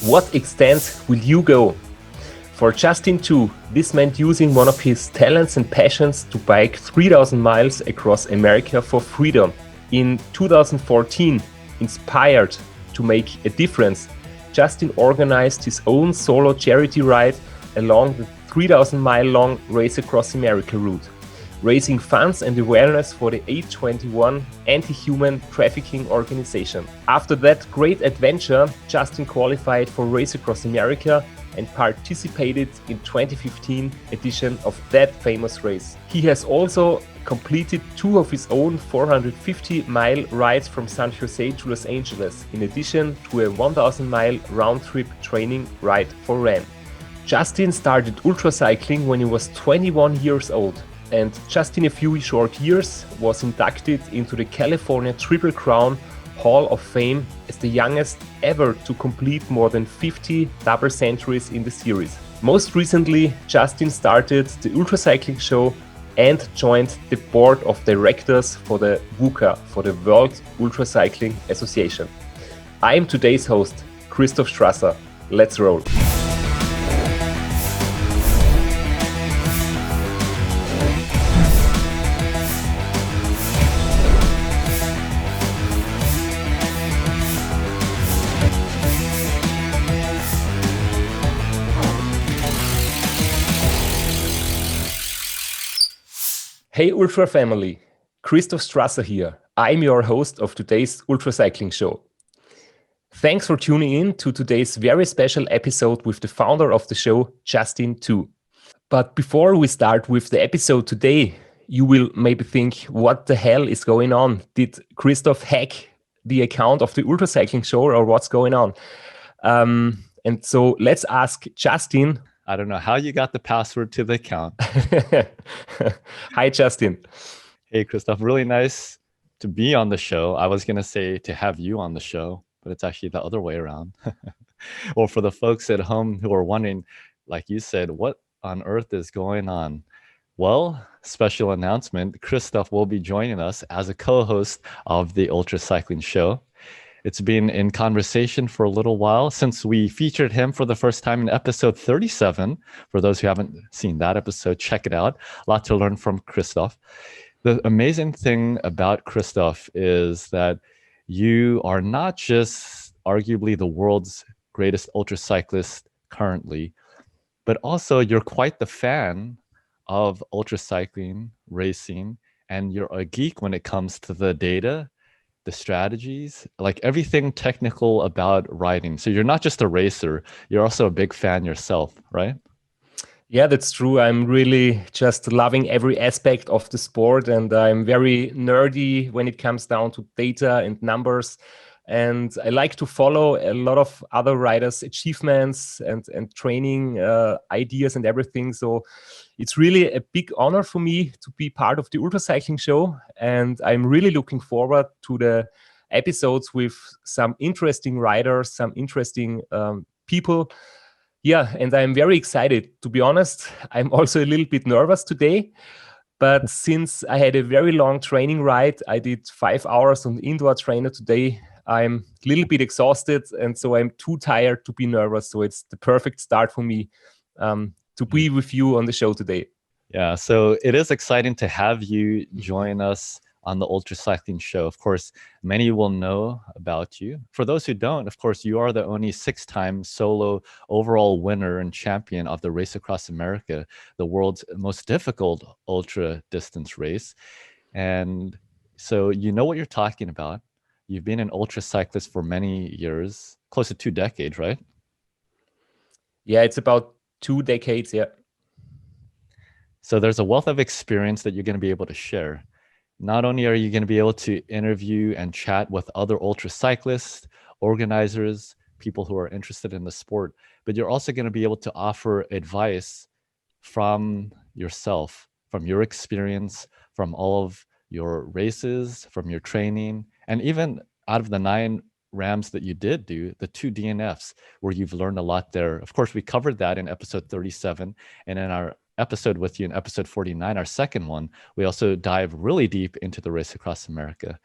What extent will you go? For Justin too, this meant using one of his talents and passions to bike 3,000 miles across America for freedom. In 2014, inspired to make a difference, Justin organized his own solo charity ride along the 3,000-mile-long Race Across America route, raising funds and awareness for the 821 anti-human trafficking organization. After that great adventure, Justin qualified for Race Across America and participated in 2015 edition of that famous race. He has also completed 2 of his own 450-mile rides from San Jose to Los Angeles, in addition to a 1,000-mile round-trip training ride for RAAM. Justin started ultra-cycling when he was 21 years old, and just in a few short years was inducted into the California Triple Crown Hall of Fame as the youngest ever to complete more than 50 double centuries in the series. Most recently, Justin started the Ultra-Cycling Show and joined the board of directors for the WUCA, for the World Ultra-Cycling Association. I am today's host, Christoph Strasser. Let's roll. Hey Ultra family, Christoph Strasser here. I'm your host of today's Ultra Cycling Show. Thanks for tuning in to today's very special episode with the founder of the show, Justin too. But before we start with the episode today, you will maybe think, what the hell is going on? Did Christoph hack the account of the Ultra Cycling Show, or what's going on? And so let's ask Justin. I don't know how you got the password to the account. Hi, Justin. Hey, Christoph. Really nice to be on the show. I was going to say to have you on the show, but it's actually the other way around. Or for the folks at home who are wondering, like you said, what on earth is going on? Well, special announcement, Christoph will be joining us as a co-host of the Ultra Cycling Show. It's been in conversation for a little while since we featured him for the first time in episode 37. For those who haven't seen that episode, check it out. A lot to learn from Christoph. The amazing thing about Christoph is that you are not just arguably the world's greatest ultra cyclist currently, but also you're quite the fan of ultra cycling, racing, and you're a geek when it comes to the data, the strategies, like everything technical about riding. So you're not just a racer, you're also a big fan yourself, right? Yeah, that's true. I'm really just loving every aspect of the sport, and I'm very nerdy when it comes down to data and numbers. And I like to follow a lot of other riders' achievements and training ideas and everything. So it's really a big honor for me to be part of the Ultra Cycling Show. And I'm really looking forward to the episodes with some interesting riders, some interesting people. Yeah, and I'm very excited. To be honest, I'm also a little bit nervous today. But since I had a very long training ride, I did 5 hours on the indoor trainer today. I'm a little bit exhausted, and so I'm too tired to be nervous. So it's the perfect start for me to be with you on the show today. Yeah, so it is exciting to have you join us on the Ultra Cycling Show. Of course, many will know about you. For those who don't, of course, you are the only 6-time solo overall winner and champion of the Race Across America, the world's most difficult ultra distance race. And so you know what you're talking about. You've been an ultra cyclist for many years, close to 2 decades, right? Yeah, it's about 2 decades, yeah. So there's a wealth of experience that you're going to be able to share. Not only are you going to be able to interview and chat with other ultra cyclists, organizers, people who are interested in the sport, but you're also going to be able to offer advice from yourself, from your experience, from all of your races, from your training, and even out of the 9 RAAMs that you did do, the 2 DNFs, where you've learned a lot there. Of course, we covered that in episode 37, and in our episode with you in episode 49, our second one, we also dive really deep into the Race Across America.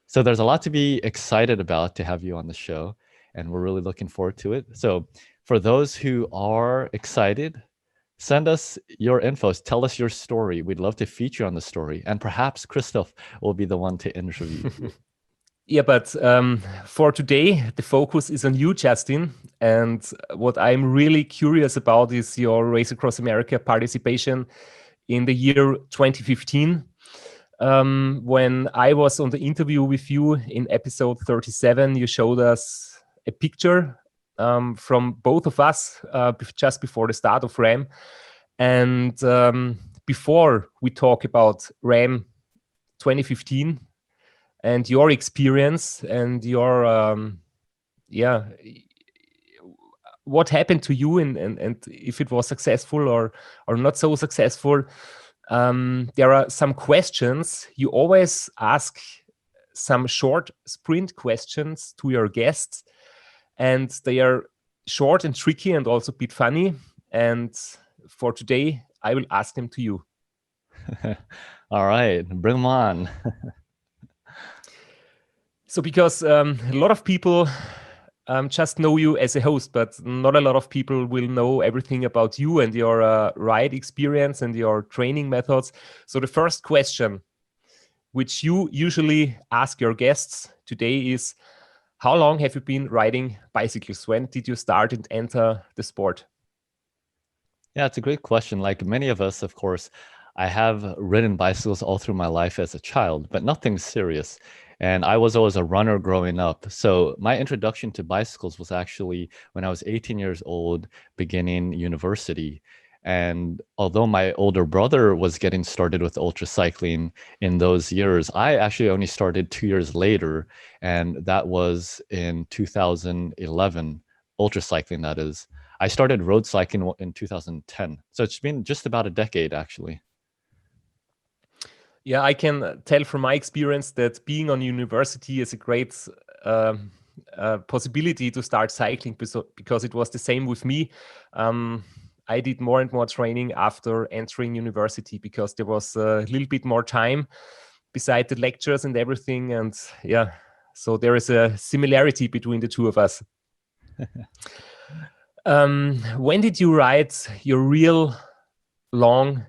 So there's a lot to be excited about to have you on the show. and we're really looking forward to it. So for those who are excited, send us your info. Tell us your story. We'd love to feature on the story. And perhaps Christoph will be the one to interview you. Yeah, but for today, the focus is on you, Justin. And what I'm really curious about is your Race Across America participation in the year 2015. When I was on the interview with you in episode 37, you showed us a picture from both of us just before the start of RAAM. And before we talk about RAAM 2015 and your experience and your, what happened to you and if it was successful or not so successful, there are some questions. You always ask some short sprint questions to your guests, and they are short and tricky and also a bit funny. And for today, I will ask them to you. All right, bring them on. So because a lot of people just know you as a host, but not a lot of people will know everything about you and your ride experience and your training methods. So the first question, which you usually ask your guests today, is how long have you been riding bicycles? When did you start and enter the sport? Yeah, it's a great question. Like many of us, of course, I have ridden bicycles all through my life as a child, but nothing serious. And I was always a runner growing up. So my introduction to bicycles was actually when I was 18 years old, beginning university. And although my older brother was getting started with ultra cycling in those years, I actually only started 2 years later. And that was in 2011, ultra cycling, that is. I started road cycling in 2010. So it's been just about a decade, actually. Yeah, I can tell from my experience that being on university is a great possibility to start cycling because it was the same with me. I did more and more training after entering university because there was a little bit more time beside the lectures and everything. And yeah, so there is a similarity between the two of us. When did you ride your real long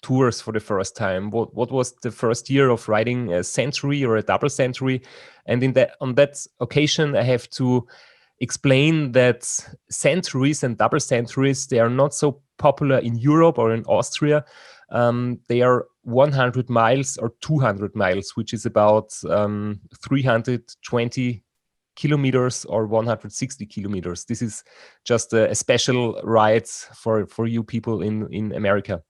tours for the first time? What was the first year of riding a century or a double century? And on that occasion, I have to explain that centuries and double centuries, they are not so popular in Europe or in Austria. They are 100 miles or 200 miles, which is about 320 kilometers or 160 kilometers. This is just a special ride for you people in America.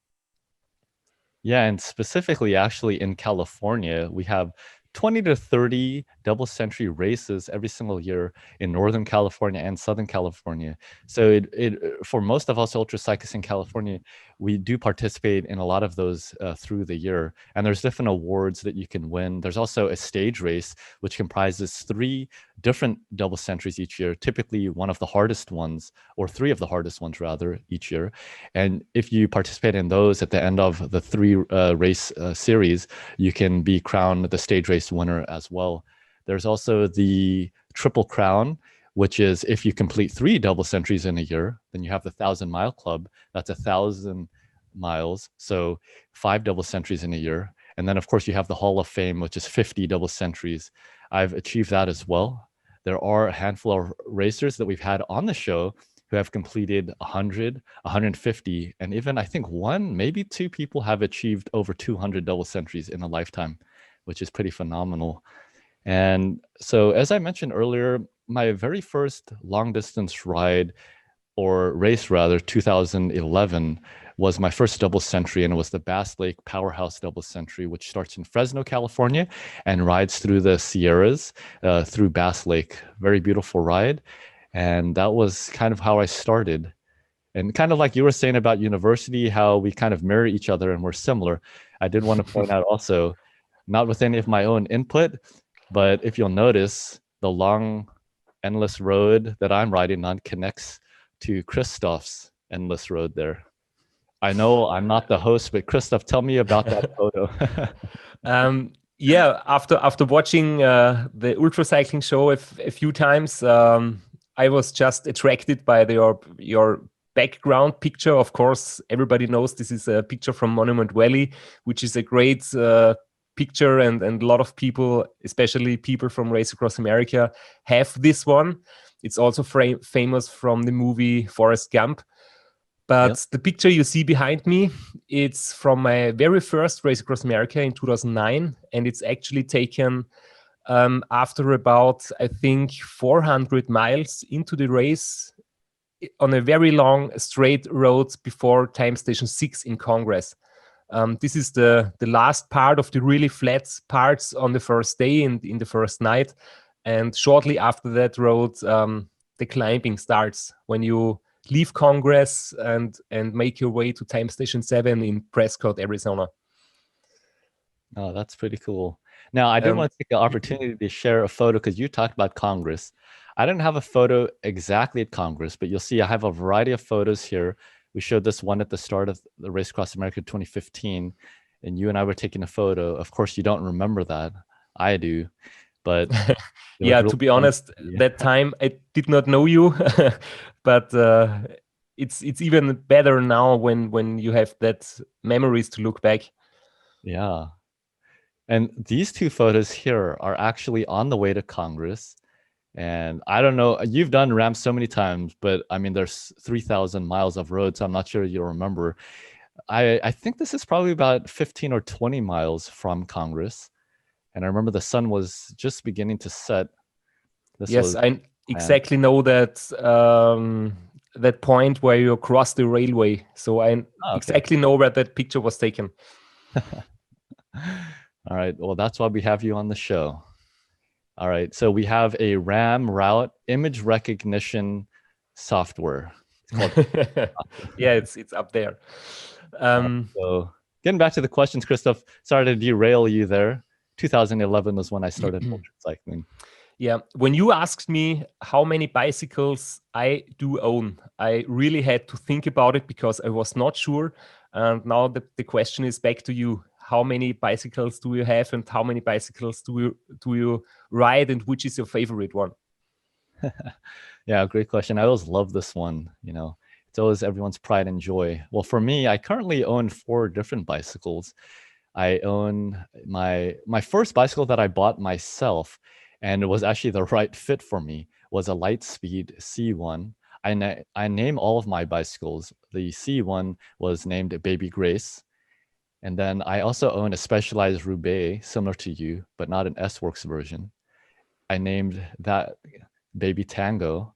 Yeah, and specifically actually in California, we have 20 to 30 double century races every single year in Northern California and Southern California. So for most of us ultra cyclists in California, we do participate in a lot of those through the year. And there's different awards that you can win. There's also a stage race, which comprises 3 different double centuries each year, typically one of the hardest ones, or 3 of the hardest ones rather, each year. And if you participate in those at the end of the 3 race series, you can be crowned the stage race winner as well. There's also the Triple Crown, which is if you complete 3 double centuries in a year, then you have the 1,000-mile club. That's 1,000 miles, so 5 double centuries in a year. And then, of course, you have the Hall of Fame, which is 50 double centuries. I've achieved that as well. There are a handful of racers that we've had on the show who have completed 100, 150, and even I think 1, maybe 2 people have achieved over 200 double centuries in a lifetime, which is pretty phenomenal. And so, as I mentioned earlier, my very first long distance ride, or race rather, 2011, was my first double century, and it was the Bass Lake Powerhouse double century, which starts in Fresno, California, and rides through the Sierras, through Bass Lake. Very beautiful ride. And that was kind of how I started. And kind of like you were saying about university, how we kind of mirror each other and we're similar. I did want to point out also, not with any of my own input, but if you'll notice, the long, endless road that I'm riding on connects to Christoph's endless road there. I know I'm not the host, but Christoph, tell me about that photo. Yeah, after watching the ultra cycling show a few times, I was just attracted by your background picture. Of course, everybody knows this is a picture from Monument Valley, which is a great picture, and a lot of people, especially people from Race Across America, have this one. It's also famous from the movie Forrest Gump. But the picture you see behind me, it's from my very first Race Across America in 2009, and it's actually taken after about, I think, 400 miles into the race on a very long straight road before time station 6 in Congress. This is the last part of the really flat parts on the first day in the first night. And shortly after that road, the climbing starts when you leave Congress and make your way to time station 7 in Prescott, Arizona. Oh, that's pretty cool. Now, I did want to take the opportunity to share a photo because you talked about Congress. I didn't have a photo exactly at Congress, but you'll see I have a variety of photos here. We showed this one at the start of the Race Across America 2015, and you and I were taking a photo. Of course, you don't remember that. I do, but yeah, to be honest, that time I did not know you, but it's even better now when you have that memories to look back. Yeah. And these two photos here are actually on the way to Congress. And I don't know, you've done RAAM so many times, but I mean, there's 3,000 miles of road, so I'm not sure you'll remember. I think this is probably about 15 or 20 miles from Congress. And I remember the sun was just beginning to set. Yes, I exactly know that that point where you cross the railway. So I exactly know where that picture was taken. All right, well, that's why we have you on the show. All right, so we have a RAAM route image recognition software. It's called yeah, it's up there. So getting back to the questions, Christoph, sorry to derail you there. 2011 was when I started cycling. Yeah, when you asked me how many bicycles I do own, I really had to think about it because I was not sure. And now the question is back to you. How many bicycles do you have, and how many bicycles do you ride, and which is your favorite one? Yeah, great question. I always love this one. You know, it's always everyone's pride and joy. Well, for me, I currently own 4 different bicycles. I own my first bicycle that I bought myself, and it was actually the right fit for me, was a Lightspeed C1. I name all of my bicycles. The C1 was named Baby Grace. And then I also own a Specialized Roubaix, similar to you, but not an S-Works version. I named that Baby Tango.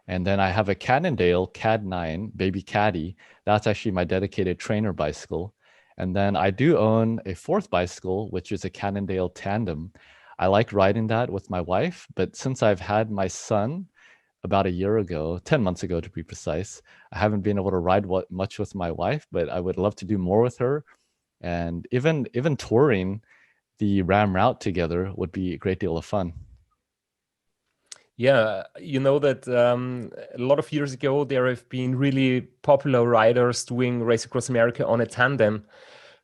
And then I have a Cannondale CAD 9, Baby Caddy. That's actually my dedicated trainer bicycle. And then I do own a 4th bicycle, which is a Cannondale Tandem. I like riding that with my wife, but since I've had my son about a year ago, 10 months ago to be precise, I haven't been able to ride much with my wife, but I would love to do more with her. And even touring the RAAM route together would be a great deal of fun. Yeah, you know that a lot of years ago, there have been really popular riders doing Race Across America on a tandem.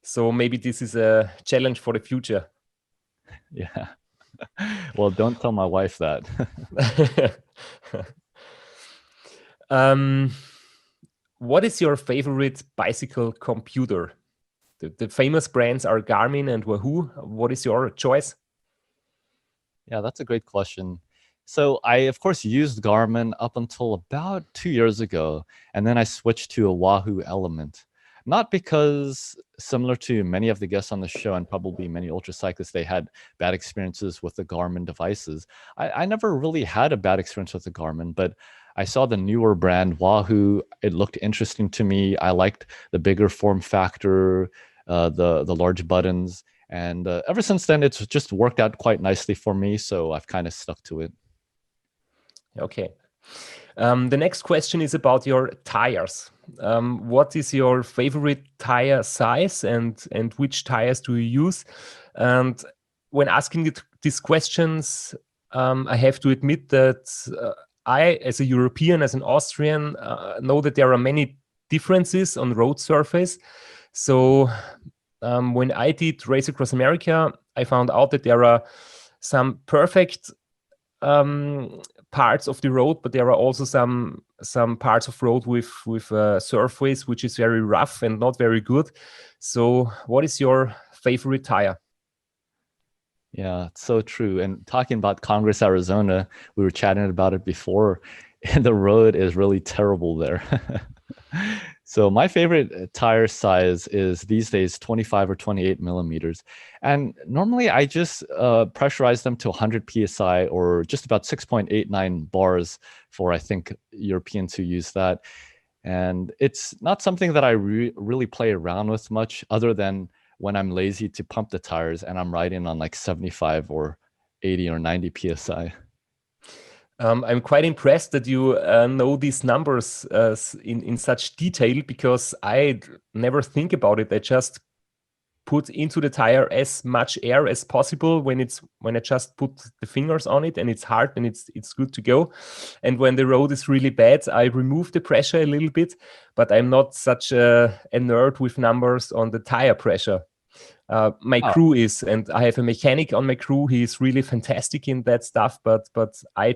So maybe this is a challenge for the future. Yeah. Well, don't tell my wife that. What is your favorite bicycle computer? The famous brands are Garmin and Wahoo. What is your choice? Yeah, that's a great question. So I, of course, used Garmin up until about 2 years ago, and then I switched to a Wahoo Element. Not because, similar to many of the guests on the show and probably many ultra-cyclists, they had bad experiences with the Garmin devices. I never really had a bad experience with the Garmin, but I saw the newer brand, Wahoo. It looked interesting to me. I liked the bigger form factor, the large buttons. And ever since then, it's just worked out quite nicely for me. So I've kind of stuck to it. Okay. The next question is about your tires. What is your favorite tire size, and which tires do you use? And when asking these questions, I have to admit that I, as a European, as an Austrian, know that there are many differences on road surface. So when I did Race Across America, I found out that there are some perfect parts of the road, but there are also some parts of road with surface which is very rough and not very good. So what is your favorite tire? Yeah, it's so true. And talking about Congress, Arizona, we were chatting about it before, and the road is really terrible there. So my favorite tire size is these days 25 or 28 millimeters. And normally I just pressurize them to 100 PSI or just about 6.89 bars for, I think, Europeans who use that. And it's not something that I really play around with much, other than when I'm lazy to pump the tires and I'm riding on like 75 or 80 or 90 PSI. I'm quite impressed that you know these numbers in such detail, because I never think about it. I just put into the tire as much air as possible when I just put the fingers on it and it's hard and it's good to go. And when the road is really bad, I remove the pressure a little bit, but I'm not such a nerd with numbers on the tire pressure. My Oh, crew is, and I have a mechanic on my crew. He's really fantastic in that stuff, but I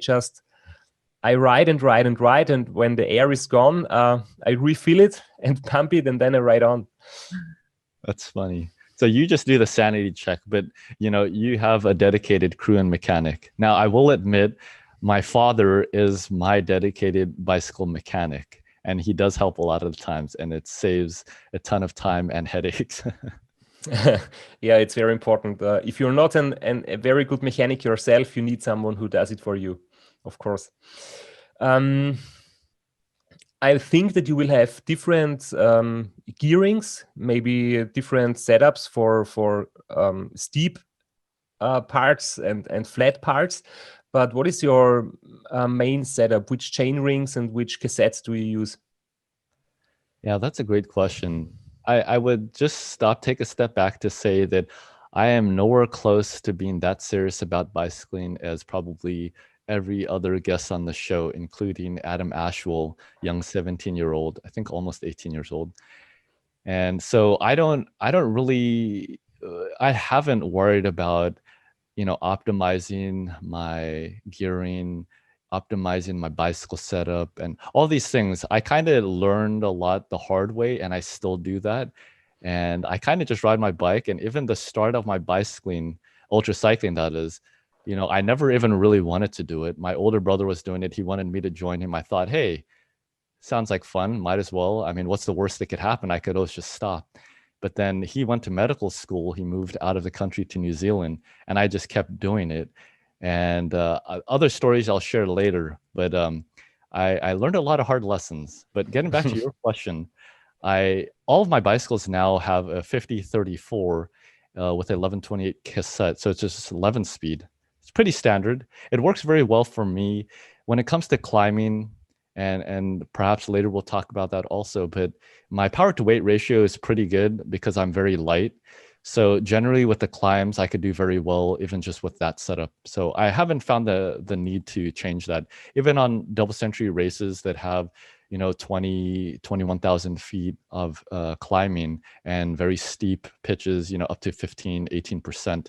ride and ride and ride, and when the air is gone, I refill it and pump it, and then I ride on. that's funny. So you just do the sanity check, but you have a dedicated crew and mechanic. Now, I will admit, my father is my dedicated bicycle mechanic, and he does help a lot of the times, and it saves a ton of time and headaches. Yeah, it's very important. If you're not a very good mechanic yourself, you need someone who does it for you, of course. I think that you will have different gearings, maybe different setups for steep parts and flat parts. But what is your main setup? Which chain rings and which cassettes do you use? Yeah, that's a great question. I would just take a step back to say that I am nowhere close to being that serious about bicycling as probably every other guest on the show, including Adam Ashwell, young 17-year-old, I think almost 18 years old. And so I don't really, I haven't worried about, optimizing my gearing, optimizing my bicycle setup, and all these things. I kind of learned a lot the hard way, and I still do that. And I kind of just ride my bike. And even the start of my bicycling, ultra cycling, that is, I never even really wanted to do it. My older brother was doing it. He wanted me to join him. I thought, hey, sounds like fun. Might as well. I mean, what's the worst that could happen? I could always just stop. But then he went to medical school. He moved out of the country to New Zealand, and I just kept doing it. And other stories I'll share later. But I learned a lot of hard lessons. But getting back to your question, all of my bicycles now have a 5034 with 1128 cassette. So it's just 11 speed. It's pretty standard. It works very well for me when it comes to climbing. And perhaps later we'll talk about that also, but my power to weight ratio is pretty good because I'm very light. So generally with the climbs, I could do very well even just with that setup. So I haven't found the need to change that. Even on double century races that have 21,000 feet of climbing and very steep pitches, up to 15-18%,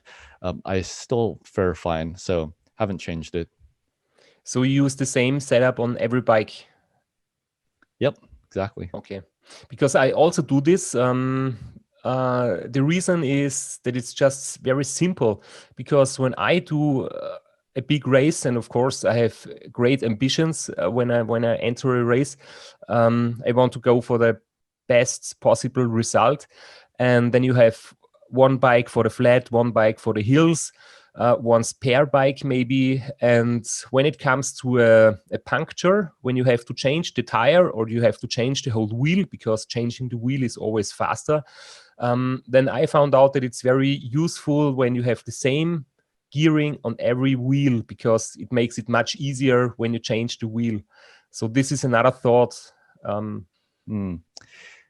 I still fare fine. So haven't changed it. So you use the same setup on every bike? Yep, exactly. Okay, because I also do this. The reason is that it's just very simple, because when I do a big race, and of course I have great ambitions when I enter a race, I want to go for the best possible result. And then you have one bike for the flat, one bike for the hills, one spare bike maybe. And when it comes to a puncture, when you have to change the tire or you have to change the whole wheel, because changing the wheel is always faster, then I found out that it's very useful when you have the same gearing on every wheel, because it makes it much easier when you change the wheel. So this is another thought.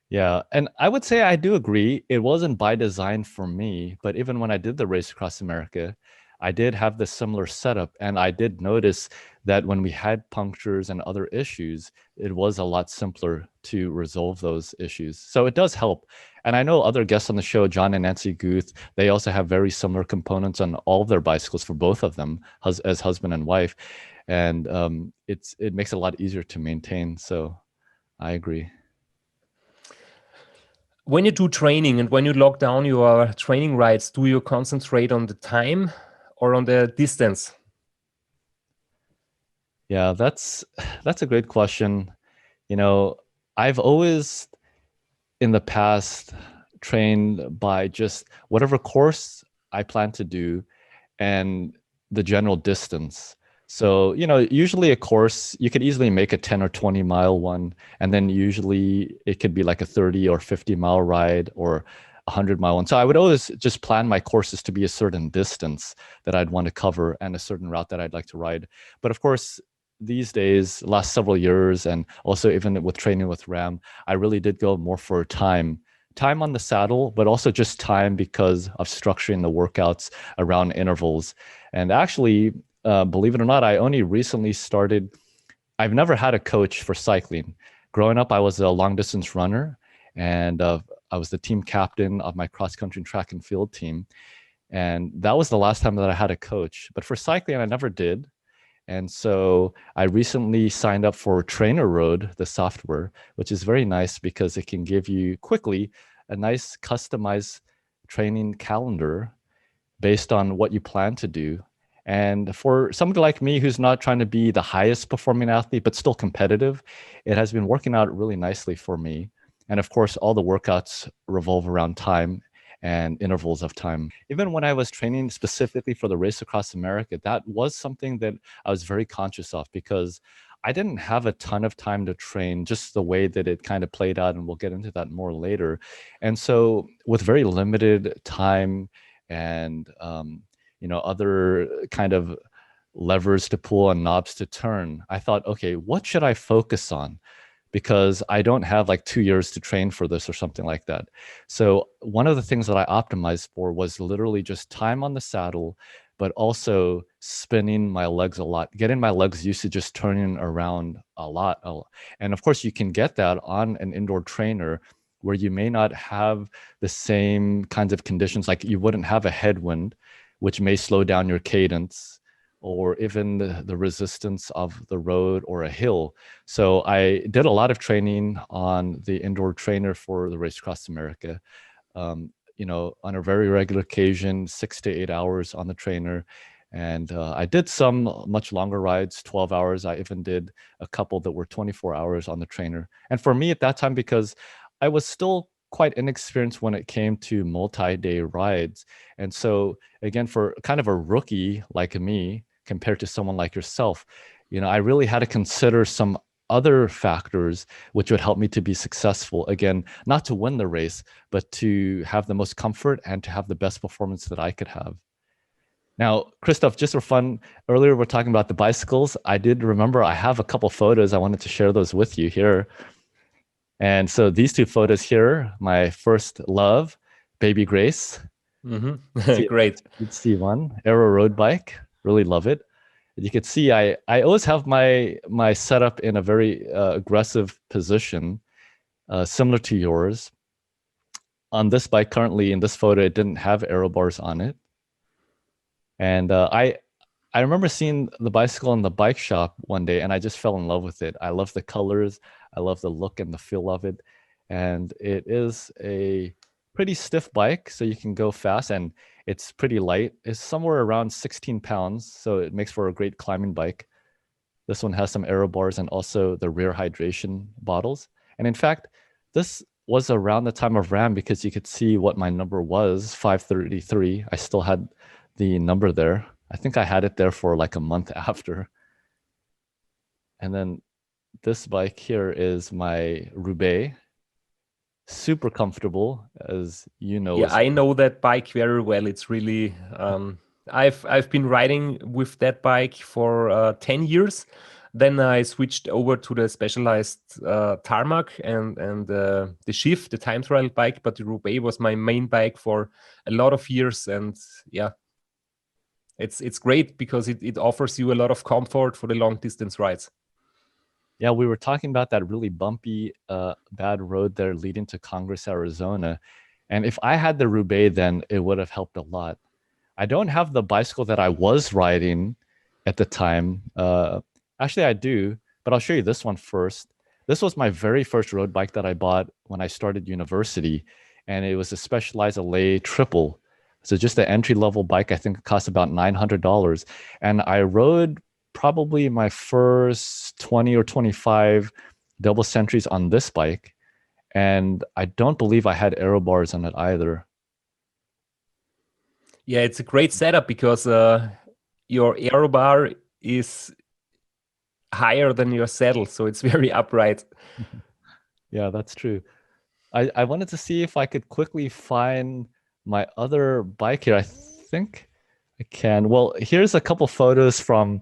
Yeah, and I would say I do agree. It wasn't by design for me, but even when I did the race across America, I did have this similar setup, and I did notice that when we had punctures and other issues, it was a lot simpler to resolve those issues. So it does help. And I know other guests on the show, John and Nancy Guth, they also have very similar components on all of their bicycles for both of them as husband and wife. And it makes it a lot easier to maintain. So I agree. When you do training and when you lock down your training rides, do you concentrate on the time or on the distance? Yeah, that's a great question. You know, I've always in the past trained by just whatever course I plan to do and the general distance. So, you know, usually a course, you could easily make a 10 or 20 mile one. And then usually it could be like a 30 or 50 mile ride or a 100-mile one. So I would always just plan my courses to be a certain distance that I'd want to cover and a certain route that I'd like to ride. But of course, these days, last several years, and also even with training with RAAM, I really did go more for time on the saddle, but also just time because of structuring the workouts around intervals. And actually, believe it or not, I only recently started. I've never had a coach for cycling. Growing up, I was a long distance runner, and I was the team captain of my cross country track and field team. And that was the last time that I had a coach. But for cycling, I never did. And so I recently signed up for Trainer Road, the software, which is very nice because it can give you quickly a nice customized training calendar based on what you plan to do. And for somebody like me who's not trying to be the highest performing athlete, but still competitive, it has been working out really nicely for me. And of course, all the workouts revolve around time and intervals of time. Even when I was training specifically for the Race Across America, that was something that I was very conscious of because I didn't have a ton of time to train, just the way that it kind of played out, and we'll get into that more later. And so with very limited time and other kind of levers to pull and knobs to turn, I thought, okay, what should I focus on? Because I don't have like 2 years to train for this or something like that. So one of the things that I optimized for was literally just time on the saddle, but also spinning my legs a lot, getting my legs used to just turning around a lot. And of course, you can get that on an indoor trainer where you may not have the same kinds of conditions, like you wouldn't have a headwind, which may slow down your cadence, or even the resistance of the road or a hill. So I did a lot of training on the indoor trainer for the Race Across America, on a very regular occasion, 6 to 8 hours on the trainer. And I did some much longer rides, 12 hours. I even did a couple that were 24 hours on the trainer. And for me at that time, because I was still quite inexperienced when it came to multi-day rides. And so again, for kind of a rookie like me, compared to someone like yourself, I really had to consider some other factors which would help me to be successful. Again, not to win the race, but to have the most comfort and to have the best performance that I could have. Now, Christoph, just for fun, earlier we're talking about the bicycles. I did remember I have a couple photos. I wanted to share those with you here. And so these two photos here, my first love, Baby Grace. Great. You'd see one, Aero road bike. Really love it. You can see I always have my setup in a very aggressive position, similar to yours. On this bike currently, in this photo, it didn't have aero bars on it. And I remember seeing the bicycle in the bike shop one day, and I just fell in love with it. I love the colors. I love the look and the feel of it. And it is a pretty stiff bike, so you can go fast, and it's pretty light. It's somewhere around 16 pounds, so it makes for a great climbing bike. This one has some aero bars and also the rear hydration bottles. And in fact, this was around the time of RAAM because you could see what my number was, 533. I still had the number there. I think I had it there for like a month after. And then this bike here is my Roubaix. Super comfortable, as you know. Yeah, I know that bike very well. It's really I've been riding with that bike for 10 years. Then I switched over to the specialized tarmac and the Shift, the time trial bike. But the Roubaix was my main bike for a lot of years, and yeah, It's great because it offers you a lot of comfort for the long distance rides. Yeah, we were talking about that really bumpy, bad road there leading to Congress, Arizona. And if I had the Roubaix, then it would have helped a lot. I don't have the bicycle that I was riding at the time. Actually, I do, but I'll show you this one first. This was my very first road bike that I bought when I started university, and it was a Specialized Allay Triple. So just the entry-level bike, I think it cost about $900. And I rode probably my first 20 or 25 double centuries on this bike. And I don't believe I had aero bars on it either. Yeah, it's a great setup because your aero bar is higher than your saddle, so it's very upright. Yeah, that's true. I wanted to see if I could quickly find my other bike here. I think I can. Well, here's a couple photos from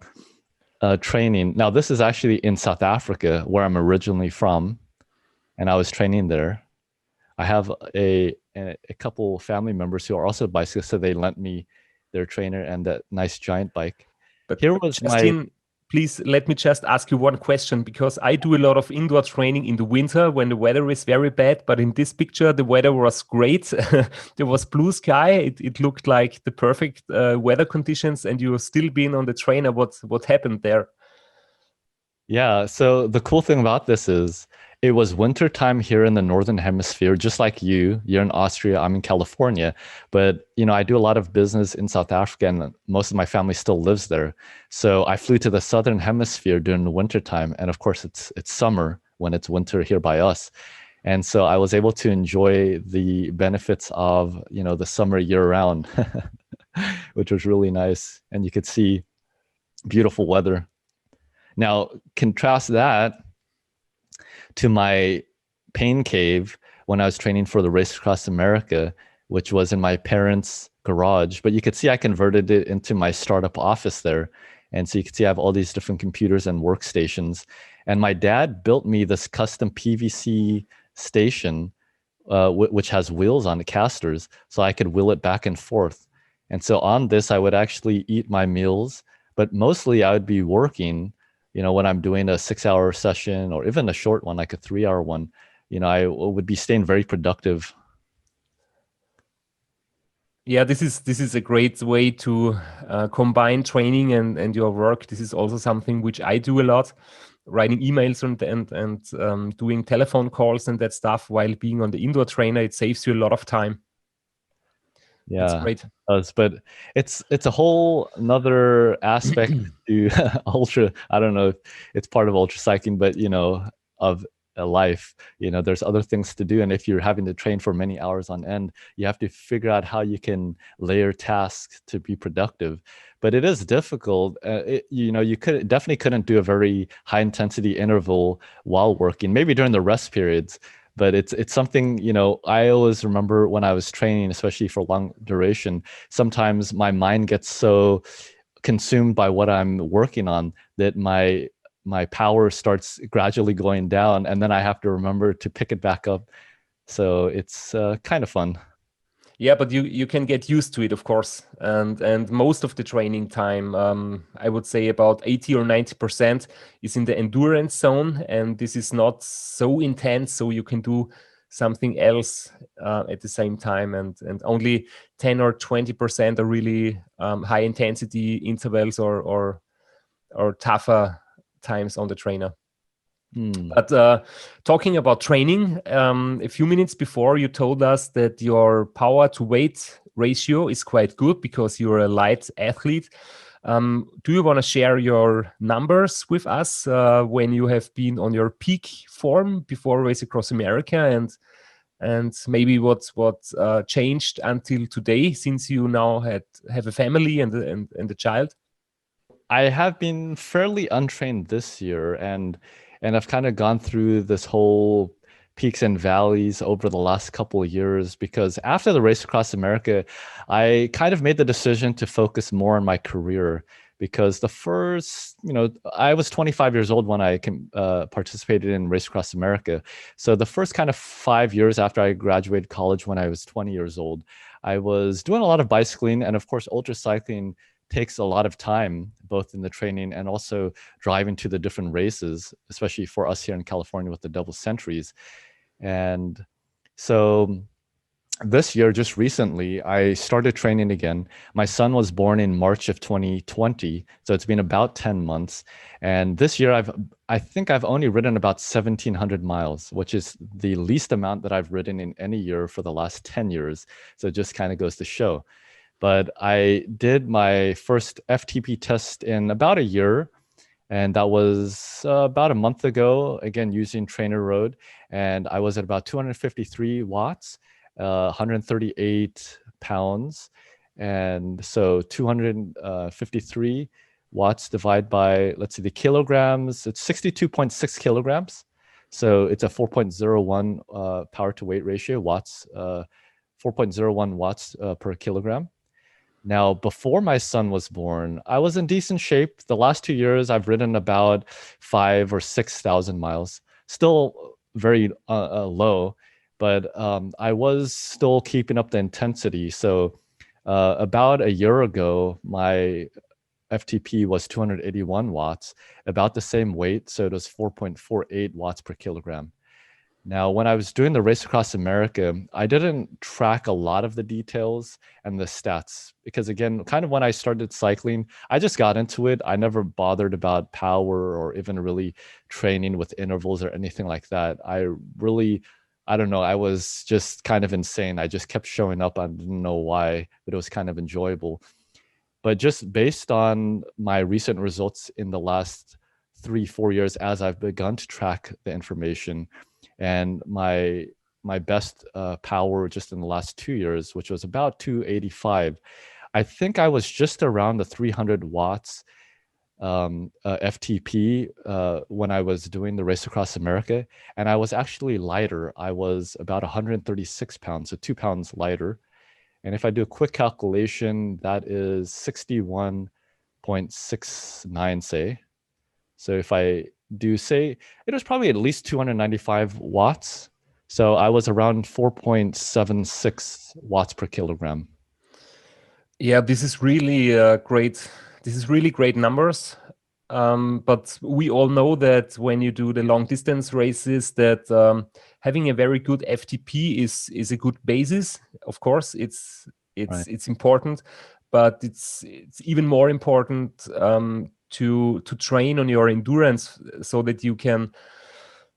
training. Now, this is actually in South Africa, where I'm originally from, and I was training there. I have a couple family members who are also bicyclists, so they lent me their trainer and that nice giant bike. But here was Justin, please let me just ask you one question, because I do a lot of indoor training in the winter when the weather is very bad. But in this picture, the weather was great. There was blue sky. It looked like the perfect weather conditions, and you still been on the trainer. What happened there? Yeah, so the cool thing about this is it was winter time here in the Northern Hemisphere, just like you. You're in Austria, I'm in California. But, you know, I do a lot of business in South Africa, and most of my family still lives there. So I flew to the Southern Hemisphere during the winter time. And of course, it's summer when it's winter here by us. And so I was able to enjoy the benefits of, you know, the summer year round, which was really nice. And you could see beautiful weather. Now, contrast that to my pain cave when I was training for the Race Across America, which was in my parents' garage. But you could see I converted it into my startup office there. And so you can see I have all these different computers and workstations. And my dad built me this custom PVC station, which has wheels on the casters, so I could wheel it back and forth. And so on this, I would actually eat my meals, but mostly I would be working. You know, when I'm doing a 6-hour session or even a short one, like a 3-hour one, you know, I would be staying very productive. Yeah, this is a great way to combine training and your work. This is also something which I do a lot, writing emails and doing telephone calls and that stuff while being on the indoor trainer. It saves you a lot of time. Yeah, it's great. But it's a whole another aspect to ultra. I don't know if it's part of ultra cycling, but you know, of a life, you know, there's other things to do. And if you're having to train for many hours on end, you have to figure out how you can layer tasks to be productive. But it is difficult. You know, you definitely couldn't do a very high intensity interval while working, maybe during the rest periods. But it's something, you know, I always remember when I was training, especially for long duration, sometimes my mind gets so consumed by what I'm working on that my power starts gradually going down, and then I have to remember to pick it back up. So it's kind of fun. Yeah, but you can get used to it, of course. And most of the training time, I would say about 80 or 90% is in the endurance zone, and this is not so intense, so you can do something else at the same time, and only 10 or 20% are really high intensity intervals or tougher times on the trainer. But talking about training, a few minutes before you told us that your power to weight ratio is quite good because you're a light athlete. Do you want to share your numbers with us when you have been on your peak form before Race Across America, and maybe what changed until today, since you now have a family and a child? I have been fairly untrained this year, and I've kind of gone through this whole peaks and valleys over the last couple of years, because after the Race Across America, I kind of made the decision to focus more on my career, because the first, you know, I was 25 years old when I participated in Race Across America. So the first kind of 5 years after I graduated college, when I was 20 years old, I was doing a lot of bicycling, and of course, ultra cycling takes a lot of time, both in the training and also driving to the different races, especially for us here in California with the double centuries. And so this year, just recently, I started training again. My son was born in March of 2020, so it's been about 10 months. And this year, I think I've only ridden about 1,700 miles, which is the least amount that I've ridden in any year for the last 10 years. So it just kind of goes to show. But I did my first FTP test in about a year, and that was about a month ago, again, using Trainer Road. And I was at about 253 watts. 138 pounds. And so 253 watts divided by, let's see, the kilograms, it's 62.6 kilograms. So it's a 4.01 power to weight ratio, watts, 4.01 watts per kilogram. Now, before my son was born, I was in decent shape. The last 2 years, I've ridden about 5,000 or 6,000 miles, still very low, but I was still keeping up the intensity. So about a year ago, my FTP was 281 watts, about the same weight. So it was 4.48 watts per kilogram. Now, when I was doing the race across America, I didn't track a lot of the details and the stats because, again, kind of when I started cycling, I just got into it. I never bothered about power or even really training with intervals or anything like that. I don't know, I was just kind of insane. I just kept showing up. I didn't know why, but it was kind of enjoyable. But just based on my recent results in the last 3-4 years, as I've begun to track the information, and my best power just in the last 2 years, which was about 285, I think I was just around the 300 watts FTP when I was doing the race across America, and I was actually lighter. I was about 136 pounds, so 2 pounds lighter. And if I do a quick calculation, that is 61.69, say. So if I do say, it was probably at least 295 watts. So I was around 4.76 watts per kilogram. Yeah, this is really great. This is really great numbers. But we all know that when you do the long distance races, that having a very good FTP is a good basis. Of course, it's important, but it's even more important to train on your endurance so that you can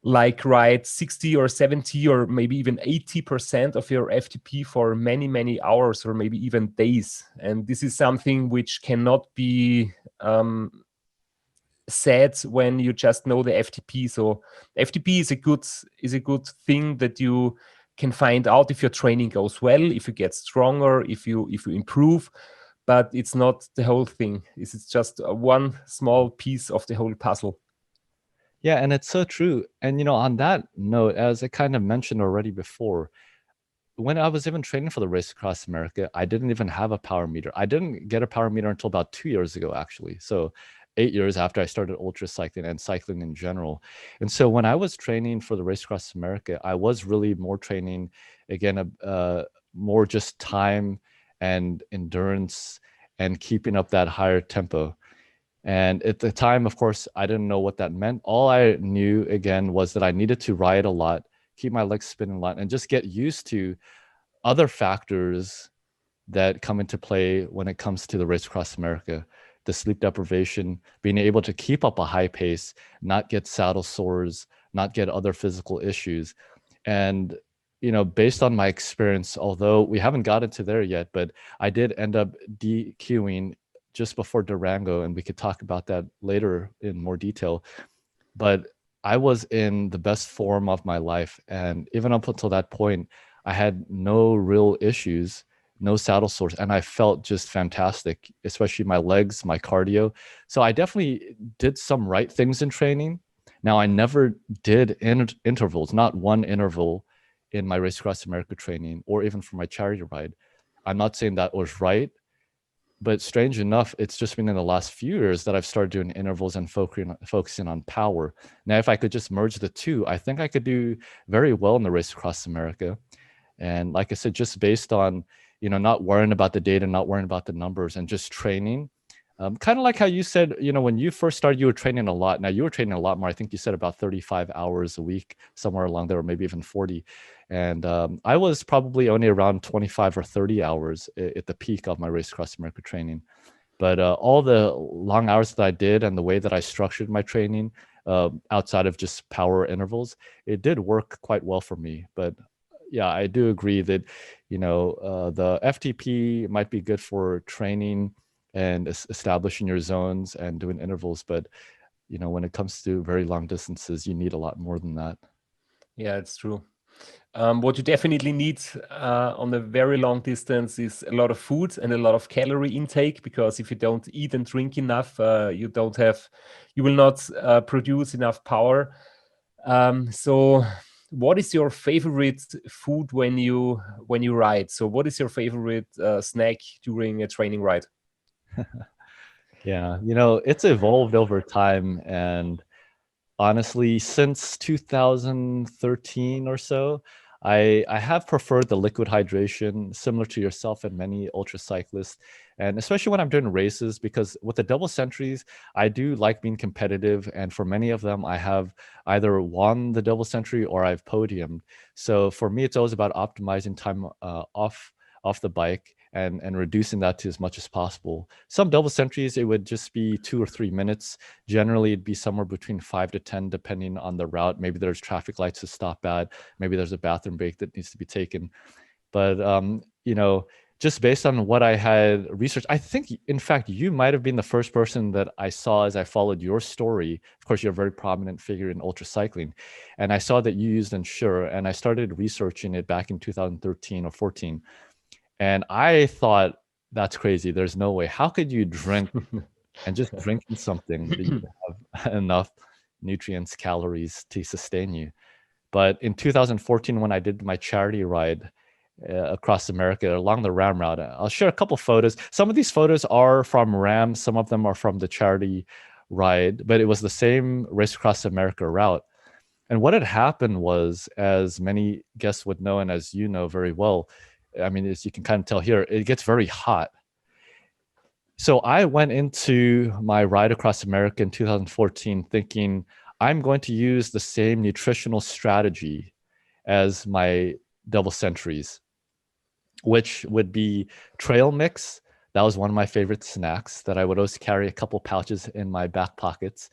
ride 60 or 70 or maybe even 80% of your FTP for many hours or maybe even days. And this is something which cannot be said when you just know the FTP. So FTP is a good thing that you can find out if your training goes well, if you get stronger, if you improve, but it's not the whole thing. It's just one small piece of the whole puzzle. Yeah, and it's so true. And on that note, as I kind of mentioned already before, when I was even training for the race across America, I didn't even have a power meter. I didn't get a power meter until about 2 years ago, actually. So 8 years after I started ultra cycling and cycling in general. And so when I was training for the race across America, I was really more training, again, more just time and endurance and keeping up that higher tempo. And at the time, of course, I didn't know what that meant. All I knew, again, was that I needed to ride a lot, keep my legs spinning a lot, and just get used to other factors that come into play when it comes to the race across America. The sleep deprivation, being able to keep up a high pace, not get saddle sores, not get other physical issues. And, based on my experience, although we haven't gotten to there yet, but I did end up DQing just before Durango, and we could talk about that later in more detail. But I was in the best form of my life. And even up until that point, I had no real issues, no saddle sores, and I felt just fantastic, especially my legs, my cardio. So I definitely did some right things in training. Now, I never did intervals, not one interval in my Race Across America training or even for my charity ride. I'm not saying that was right, but strange enough, it's just been in the last few years that I've started doing intervals and focusing on power. Now, if I could just merge the two, I think I could do very well in the Race Across America. And like I said, just based on, not worrying about the data, not worrying about the numbers, and just training, Kind of like how you said, when you first started, you were training a lot. Now you were training a lot more. I think you said about 35 hours a week, somewhere along there, or maybe even 40. And I was probably only around 25 or 30 hours at the peak of my Race Across America training. But all the long hours that I did and the way that I structured my training outside of just power intervals, it did work quite well for me. But yeah, I do agree that, the FTP might be good for training and establishing your zones and doing intervals. But, when it comes to very long distances, you need a lot more than that. Yeah, it's true. What you definitely need on a very long distance is a lot of food and a lot of calorie intake, because if you don't eat and drink enough, you will not produce enough power. So what is your favorite food when you ride? So what is your favorite snack during a training ride? Yeah, it's evolved over time. And honestly, since 2013 or so, I have preferred the liquid hydration, similar to yourself and many ultra cyclists, and especially when I'm doing races, because with the double centuries, I do like being competitive, and for many of them, I have either won the double century or I've podiumed. So for me, it's always about optimizing time off the bike and reducing that to as much as possible. Some double centuries, it would just be 2 or 3 minutes. Generally, it'd be somewhere between 5 to 10, depending on the route. Maybe there's traffic lights to stop at. Maybe there's a bathroom break that needs to be taken. But, just based on what I had researched, I think, in fact, you might have been the first person that I saw as I followed your story. Of course, you're a very prominent figure in ultra cycling. And I saw that you used Ensure, and I started researching it back in 2013 or 14. And I thought, that's crazy. There's no way. How could you drink and just drinking something that you have enough nutrients, calories to sustain you? But in 2014, when I did my charity ride across America along the RAAM route, I'll share a couple photos. Some of these photos are from RAAM. Some of them are from the charity ride, but it was the same Race Across America route. And what had happened was, as many guests would know, and as you know very well, I mean, as you can kind of tell here, it gets very hot. So I went into my ride across America in 2014 thinking I'm going to use the same nutritional strategy as my double centuries, which would be trail mix. That was one of my favorite snacks that I would always carry a couple pouches in my back pockets.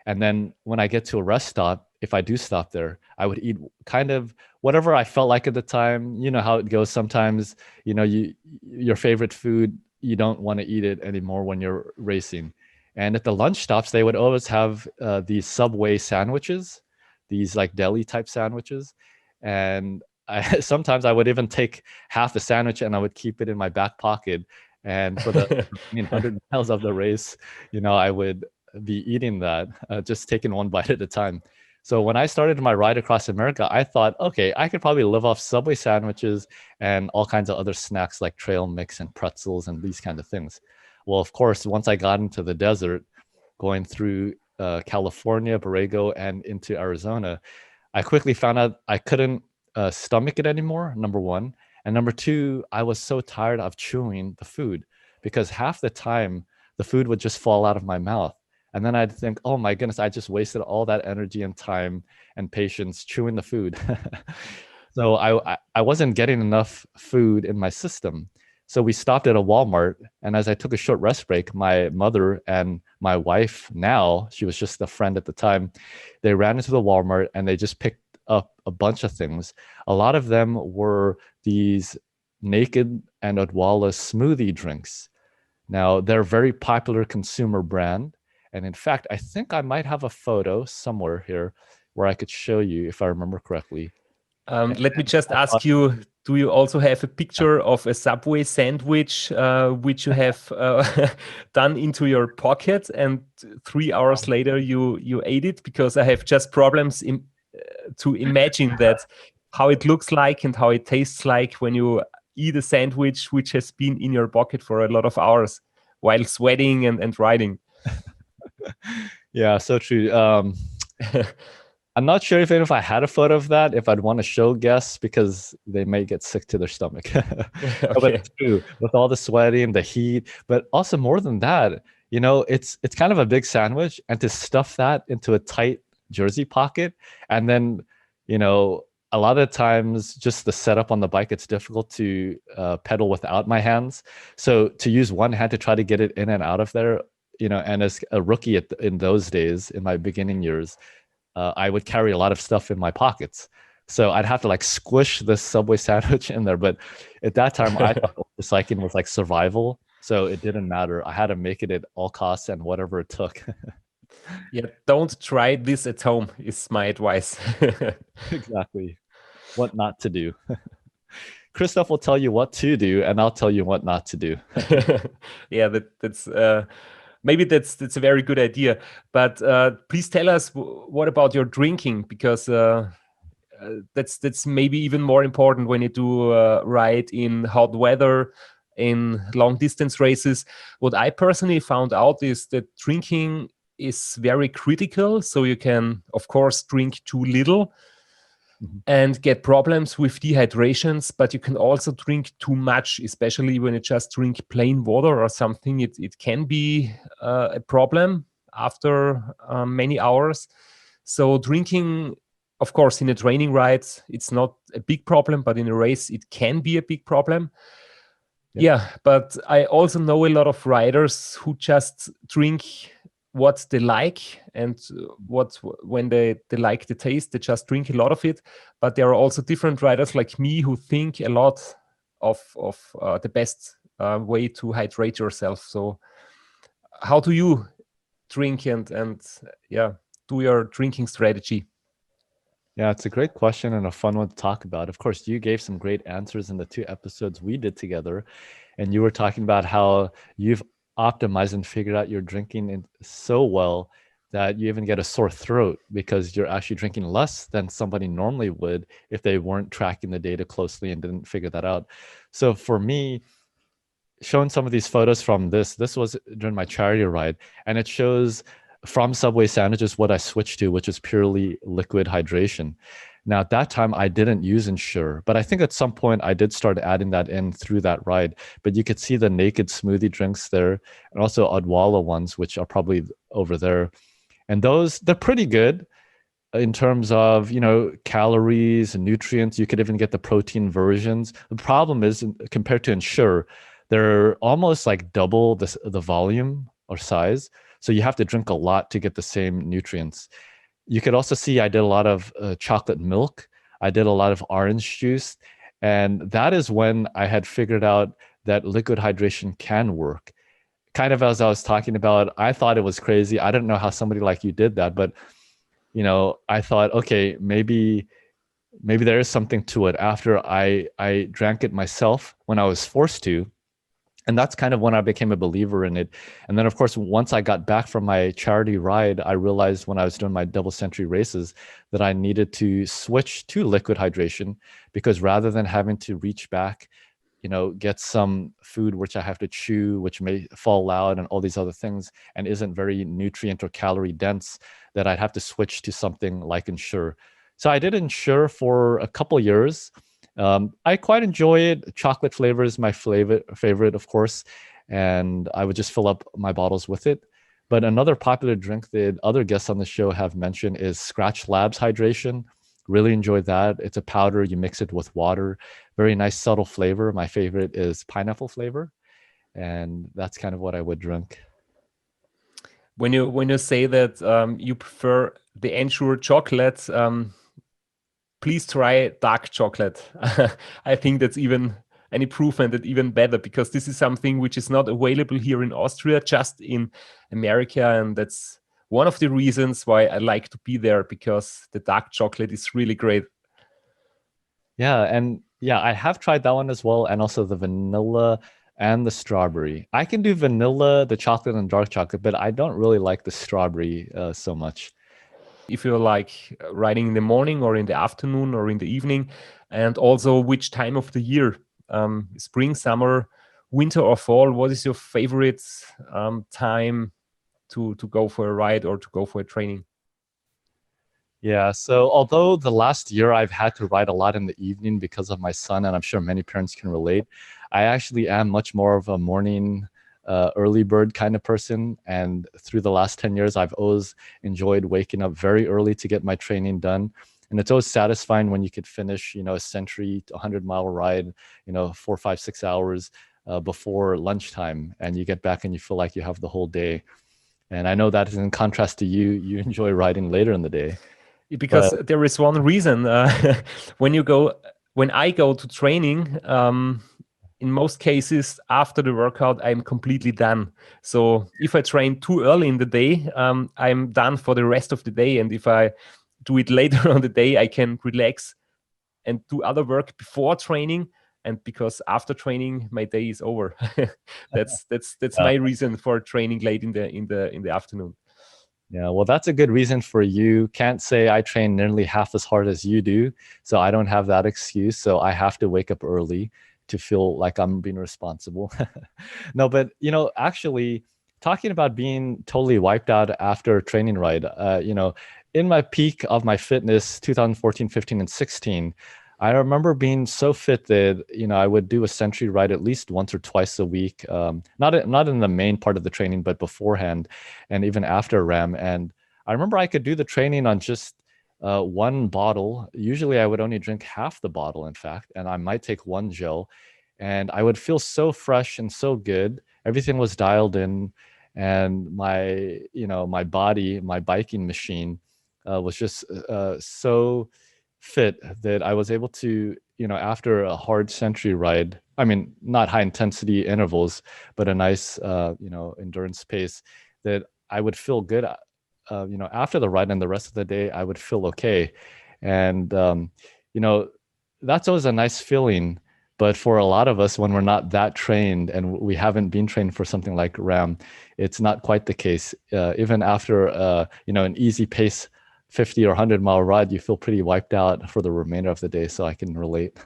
And then when I get to a rest stop, if I do stop there, I would eat kind of whatever I felt like at the time. You know how it goes sometimes, your favorite food, you don't want to eat it anymore when you're racing. And at the lunch stops, they would always have these Subway sandwiches, these like deli type sandwiches. And sometimes I would even take half the sandwich and I would keep it in my back pocket. And for the 100 miles of the race, I would be eating that, just taking one bite at a time. So when I started my ride across America, I thought, okay, I could probably live off Subway sandwiches and all kinds of other snacks like trail mix and pretzels and these kind of things. Well, of course, once I got into the desert, going through California, Borrego, and into Arizona, I quickly found out I couldn't stomach it anymore, number one. And number two, I was so tired of chewing the food, because half the time the food would just fall out of my mouth. And then I'd think, oh my goodness, I just wasted all that energy and time and patience chewing the food. So I wasn't getting enough food in my system. So we stopped at a Walmart. And as I took a short rest break, my mother and my wife, now, she was just a friend at the time, they ran into the Walmart and they just picked up a bunch of things. A lot of them were these Naked and Odwalla smoothie drinks. Now, they're a very popular consumer brand. And in fact, I think I might have a photo somewhere here where I could show you, if I remember correctly. Let me just ask you, do you also have a picture of a Subway sandwich which you have done into your pocket, and 3 hours later you ate it? Because I have just problems to imagine that, how it looks like and how it tastes like when you eat a sandwich which has been in your pocket for a lot of hours while sweating and riding. Yeah, so true. I'm not sure if I had a photo of that, if I'd want to show guests, because they may get sick to their stomach. Okay. But it's true, with all the sweating, the heat, but also more than that, You know, it's kind of a big sandwich, and to stuff that into a tight jersey pocket, and then, you know, a lot of times just the setup on the bike, it's difficult to pedal without my hands. So to use one hand to try to get it in and out of there, you know, and as a rookie in those days, in my beginning years, I would carry a lot of stuff in my pockets. So I'd have to like squish this Subway sandwich in there. But at that time, I thought the cycling was like survival. So it didn't matter. I had to make it at all costs and whatever it took. Yeah, don't try this at home is my advice. Exactly. What not to do. Christoph will tell you what to do, and I'll tell you what not to do. Yeah, that's maybe that's a very good idea. But please tell us what about your drinking, because that's maybe even more important when you do ride in hot weather, in long distance races. What I personally found out is that drinking is very critical. So you can, of course, drink too little and get problems with dehydrations, but you can also drink too much, especially when you just drink plain water or something. It can be a problem after many hours. So drinking, of course, in a training ride, it's not a big problem, but in a race, it can be a big problem. Yeah, but I also know a lot of riders who just drink what they like, and when they like the taste, they just drink a lot of it. But there are also different riders like me who think a lot of the best way to hydrate yourself. So how do you drink and yeah, do your drinking strategy? Yeah, it's a great question and a fun one to talk about. Of course, you gave some great answers in the 2 episodes we did together. And you were talking about how you've optimized and figured out your drinking so well that you even get a sore throat because you're actually drinking less than somebody normally would if they weren't tracking the data closely and didn't figure that out. So for me, showing some of these photos from this was during my charity ride, and it shows from Subway sandwiches what I switched to, which is purely liquid hydration. Now, at that time, I didn't use Ensure, but I think at some point I did start adding that in through that ride. But you could see the naked smoothie drinks there, and also Odwalla ones, which are probably over there. And those, they're pretty good in terms of, you know, calories and nutrients. You could even get the protein versions. The problem is, compared to Ensure, they're almost like double the volume or size. So you have to drink a lot to get the same nutrients. You could also see I did a lot of chocolate milk. I did a lot of orange juice. And that is when I had figured out that liquid hydration can work. Kind of as I was talking about, I thought it was crazy. I didn't know how somebody like you did that, but you know, I thought, okay, maybe there is something to it after I drank it myself when I was forced to. And that's kind of when I became a believer in it. And then, of course, once I got back from my charity ride, I realized when I was doing my double century races that I needed to switch to liquid hydration, because rather than having to reach back, you know, get some food which I have to chew, which may fall out and all these other things and isn't very nutrient or calorie dense, that I'd have to switch to something like Ensure. So I did Ensure for a couple years. I quite enjoy it. Chocolate flavor is my favorite, of course, and I would just fill up my bottles with it. But another popular drink that other guests on the show have mentioned is Scratch Labs hydration. Really enjoy that. It's a powder. You mix it with water. Very nice, subtle flavor. My favorite is pineapple flavor, and that's kind of what I would drink. When you say that you prefer the Ensure chocolate, please try dark chocolate. I think that's even an improvement, and even better, because this is something which is not available here in Austria, just in America. And that's one of the reasons why I like to be there, because the dark chocolate is really great. Yeah, and yeah, I have tried that one as well, and also the vanilla and the strawberry. I can do vanilla, the chocolate, and dark chocolate, but I don't really like the strawberry so much. If you're like riding in the morning or in the afternoon or in the evening, and also which time of the year, spring, summer, winter, or fall, what is your favorite time to go for a ride or to go for a training? Yeah, so although the last year I've had to ride a lot in the evening because of my son, and I'm sure many parents can relate, I actually am much more of a morning early bird kind of person. And through the last 10 years, I've always enjoyed waking up very early to get my training done. And it's always satisfying when you could finish, a century, 100-mile ride, 4, 5, 6 hours before lunchtime, and you get back and you feel like you have the whole day. And I know that is in contrast to you. You enjoy riding later in the day. Because there is one reason. When I go to training, in most cases after the workout, I'm completely done. So if I train too early in the day, I'm done for the rest of the day. And if I do it later on the day, I can relax and do other work before training. And because after training, my day is over. That's my reason for training late in the afternoon. Yeah, well, that's a good reason for you. Can't say I train nearly half as hard as you do, so I don't have that excuse. So I have to wake up early to feel like I'm being responsible. No, but actually, talking about being totally wiped out after a training ride, in my peak of my fitness, 2014, 15, and 16, I remember being so fit that I would do a century ride at least once or twice a week, not in the main part of the training, but beforehand and even after RAAM. And I remember I could do the training on just one bottle. Usually I would only drink half the bottle, in fact, and I might take one gel, and I would feel so fresh and so good. Everything was dialed in, and my body, my biking machine, was just so fit that I was able to, after a hard century ride, I mean, not high intensity intervals, but a nice, endurance pace, that I would feel good, after the ride, and the rest of the day, I would feel okay. And, that's always a nice feeling. But for a lot of us, when we're not that trained and we haven't been trained for something like RAAM, it's not quite the case. Even after, an easy pace 50 or 100-mile ride, you feel pretty wiped out for the remainder of the day. So I can relate.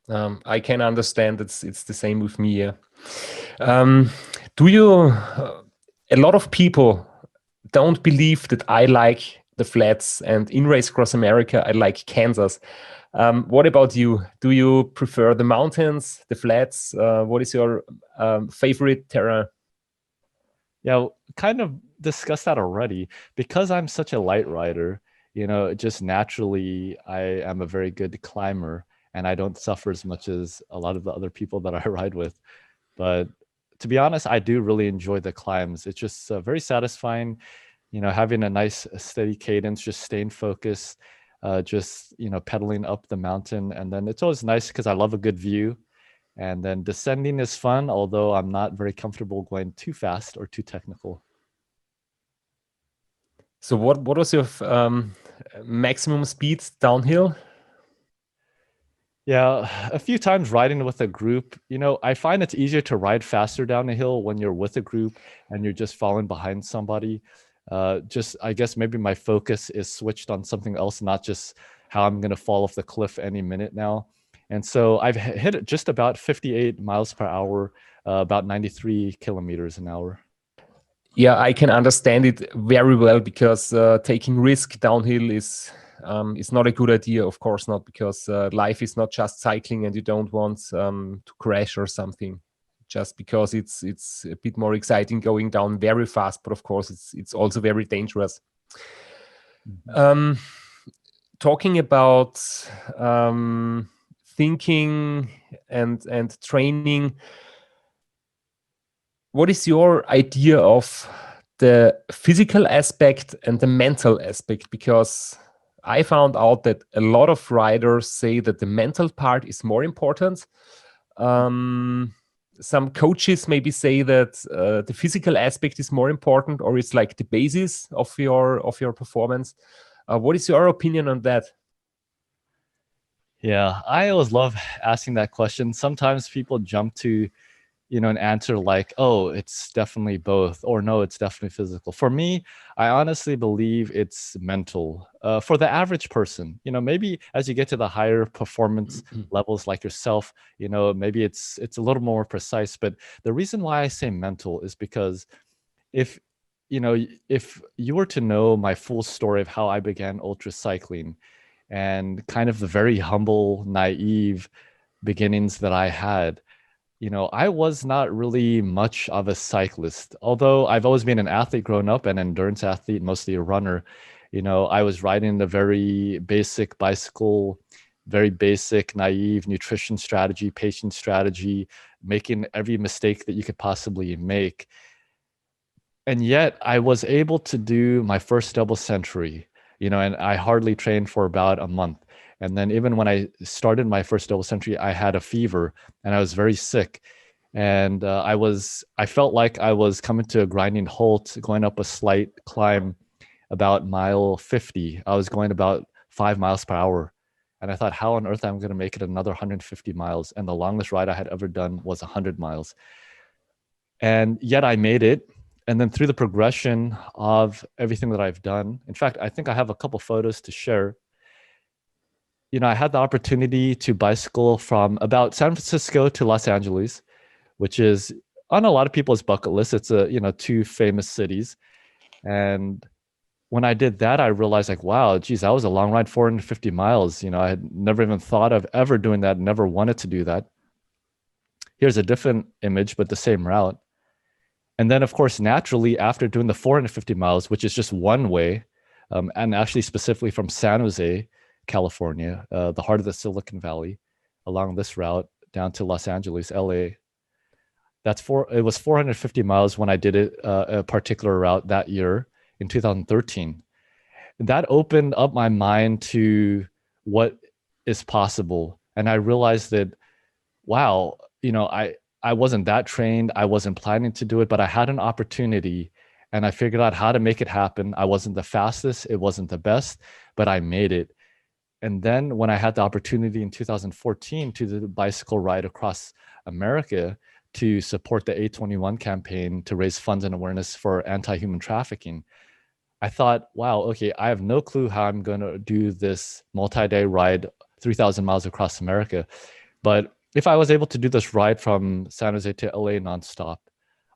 I can understand. It's the same with me. Yeah. Do you? A lot of people don't believe that I like the flats, and in Race Across America, I like Kansas. What about you? Do you prefer the mountains, the flats? What is your favorite terrain? Yeah, kind of discussed that already. Because I'm such a light rider, just naturally, I am a very good climber, and I don't suffer as much as a lot of the other people that I ride with. But to be honest, I do really enjoy the climbs. It's just very satisfying, having a nice steady cadence, just staying focused, just, pedaling up the mountain. And then it's always nice because I love a good view. And then descending is fun, although I'm not very comfortable going too fast or too technical. So what was your maximum speed downhill? Yeah, a few times riding with a group, I find it's easier to ride faster down a hill when you're with a group and you're just following behind somebody. I guess maybe my focus is switched on something else, not just how I'm going to fall off the cliff any minute now. And so I've hit it just about 58 miles per hour, about 93 kilometers an hour. Yeah, I can understand it very well, because taking risk downhill is not a good idea. Of course not, because life is not just cycling, and you don't want to crash or something. Just because it's a bit more exciting going down very fast, but of course it's also very dangerous. Mm-hmm. Talking about thinking and training, what is your idea of the physical aspect and the mental aspect? Because I found out that a lot of riders say that the mental part is more important. Some coaches maybe say that the physical aspect is more important, or it's like the basis of your performance. What is your opinion on that? Yeah, I always love asking that question. Sometimes people jump to, an answer like, oh, it's definitely both, or no, it's definitely physical. For me, I honestly believe it's mental. For the average person, maybe as you get to the higher performance levels like yourself, maybe it's a little more precise. But the reason why I say mental is because if you were to know my full story of how I began ultra cycling, and kind of the very humble, naive beginnings that I had, I was not really much of a cyclist. Although I've always been an athlete growing up, an endurance athlete, mostly a runner. I was riding the very basic bicycle, very basic, naive nutrition strategy, patient strategy, making every mistake that you could possibly make. And yet I was able to do my first double century, and I hardly trained for about a month. And then even when I started my first double century, I had a fever and I was very sick. And I felt like I was coming to a grinding halt, going up a slight climb about mile 50. I was going about 5 miles per hour. And I thought, how on earth I'm going to make it another 150 miles? And the longest ride I had ever done was 100 miles. And yet I made it. And then through the progression of everything that I've done, in fact, I think I have a couple photos to share. I had the opportunity to bicycle from about San Francisco to Los Angeles, which is on a lot of people's bucket list. It's two famous cities. And when I did that, I realized like, wow, geez, that was a long ride, 450 miles. I had never even thought of ever doing that, never wanted to do that. Here's a different image, but the same route. And then, of course, naturally, after doing the 450 miles, which is just one way, and actually specifically from San Jose, California, the heart of the Silicon Valley, along this route down to Los Angeles, LA. It was 450 miles when I did it, a particular route that year in 2013. That opened up my mind to what is possible. And I realized that, wow, I wasn't that trained. I wasn't planning to do it, but I had an opportunity and I figured out how to make it happen. I wasn't the fastest. It wasn't the best, but I made it. And then when I had the opportunity in 2014 to do the bicycle ride across America to support the A21 campaign to raise funds and awareness for anti-human trafficking, I thought, wow, okay, I have no clue how I'm going to do this multi-day ride 3,000 miles across America. But if I was able to do this ride from San Jose to LA nonstop,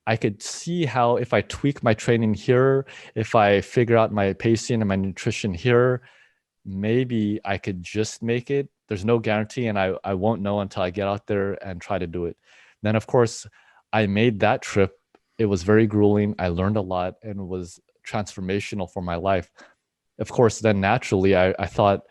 I could see how if I tweak my training here, if I figure out my pacing and my nutrition here, maybe I could just make it. There's no guarantee, and I won't know until I get out there and try to do it. Then, of course, I made that trip. It was very grueling. I learned a lot and it was transformational for my life. Of course, then naturally, I thought,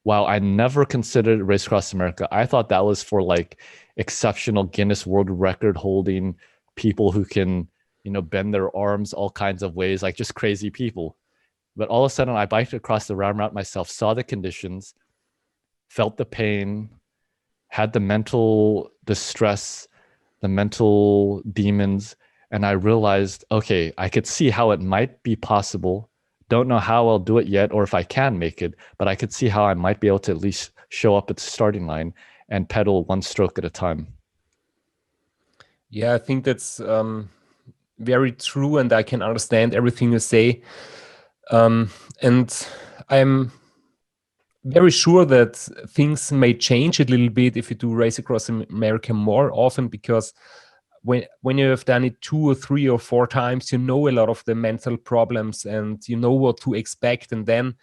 wow, I never considered Race Across America. I thought that was for like exceptional Guinness World Record holding people who can, bend their arms all kinds of ways, like just crazy people. But all of a sudden, I biked across the RAAM route myself, saw the conditions, felt the pain, had the mental distress, the mental demons, and I realized, okay, I could see how it might be possible. Don't know how I'll do it yet or if I can make it, but I could see how I might be able to at least show up at the starting line and pedal one stroke at a time. Yeah, I think that's very true, and I can understand everything you say. And I'm very sure that things may change a little bit if you do Race Across America more often, because when you have done it 2 or 3 or 4 times, you know a lot of the mental problems and you know what to expect. And then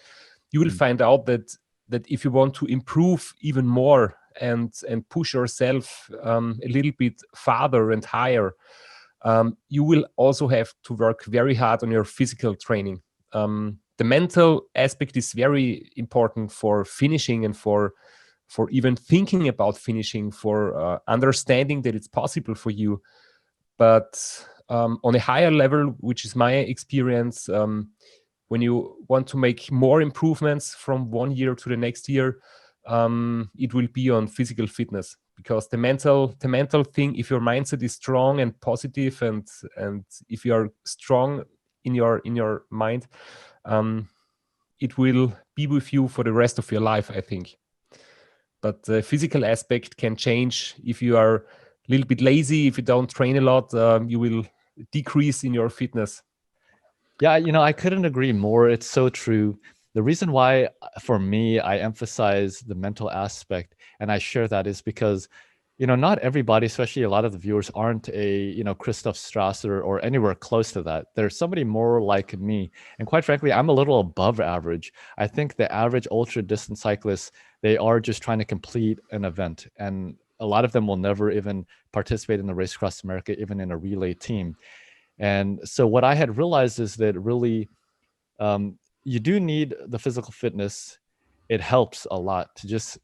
you will find out that if you want to improve even more and push yourself a little bit farther and higher, you will also have to work very hard on your physical training. The mental aspect is very important for finishing and for even thinking about finishing, for understanding that it's possible for you. But on a higher level, which is my experience, when you want to make more improvements from one year to the next year, it will be on physical fitness, because the mental thing, if your mindset is strong and positive, and if you are strong in your mind, it will be with you for the rest of your life, I think. But the physical aspect can change. If you are a little bit lazy, if you don't train a lot, you will decrease in your fitness. Yeah, I couldn't agree more. It's so true. The reason why, for me, I emphasize the mental aspect and I share that is because, not everybody, especially a lot of the viewers, aren't a, Christoph Strasser or anywhere close to that. There's somebody more like me. And quite frankly, I'm a little above average. I think the average ultra distance cyclist, they are just trying to complete an event. And a lot of them will never even participate in the race across America, even in a relay team. And so what I had realized is that really you do need the physical fitness. It helps a lot to just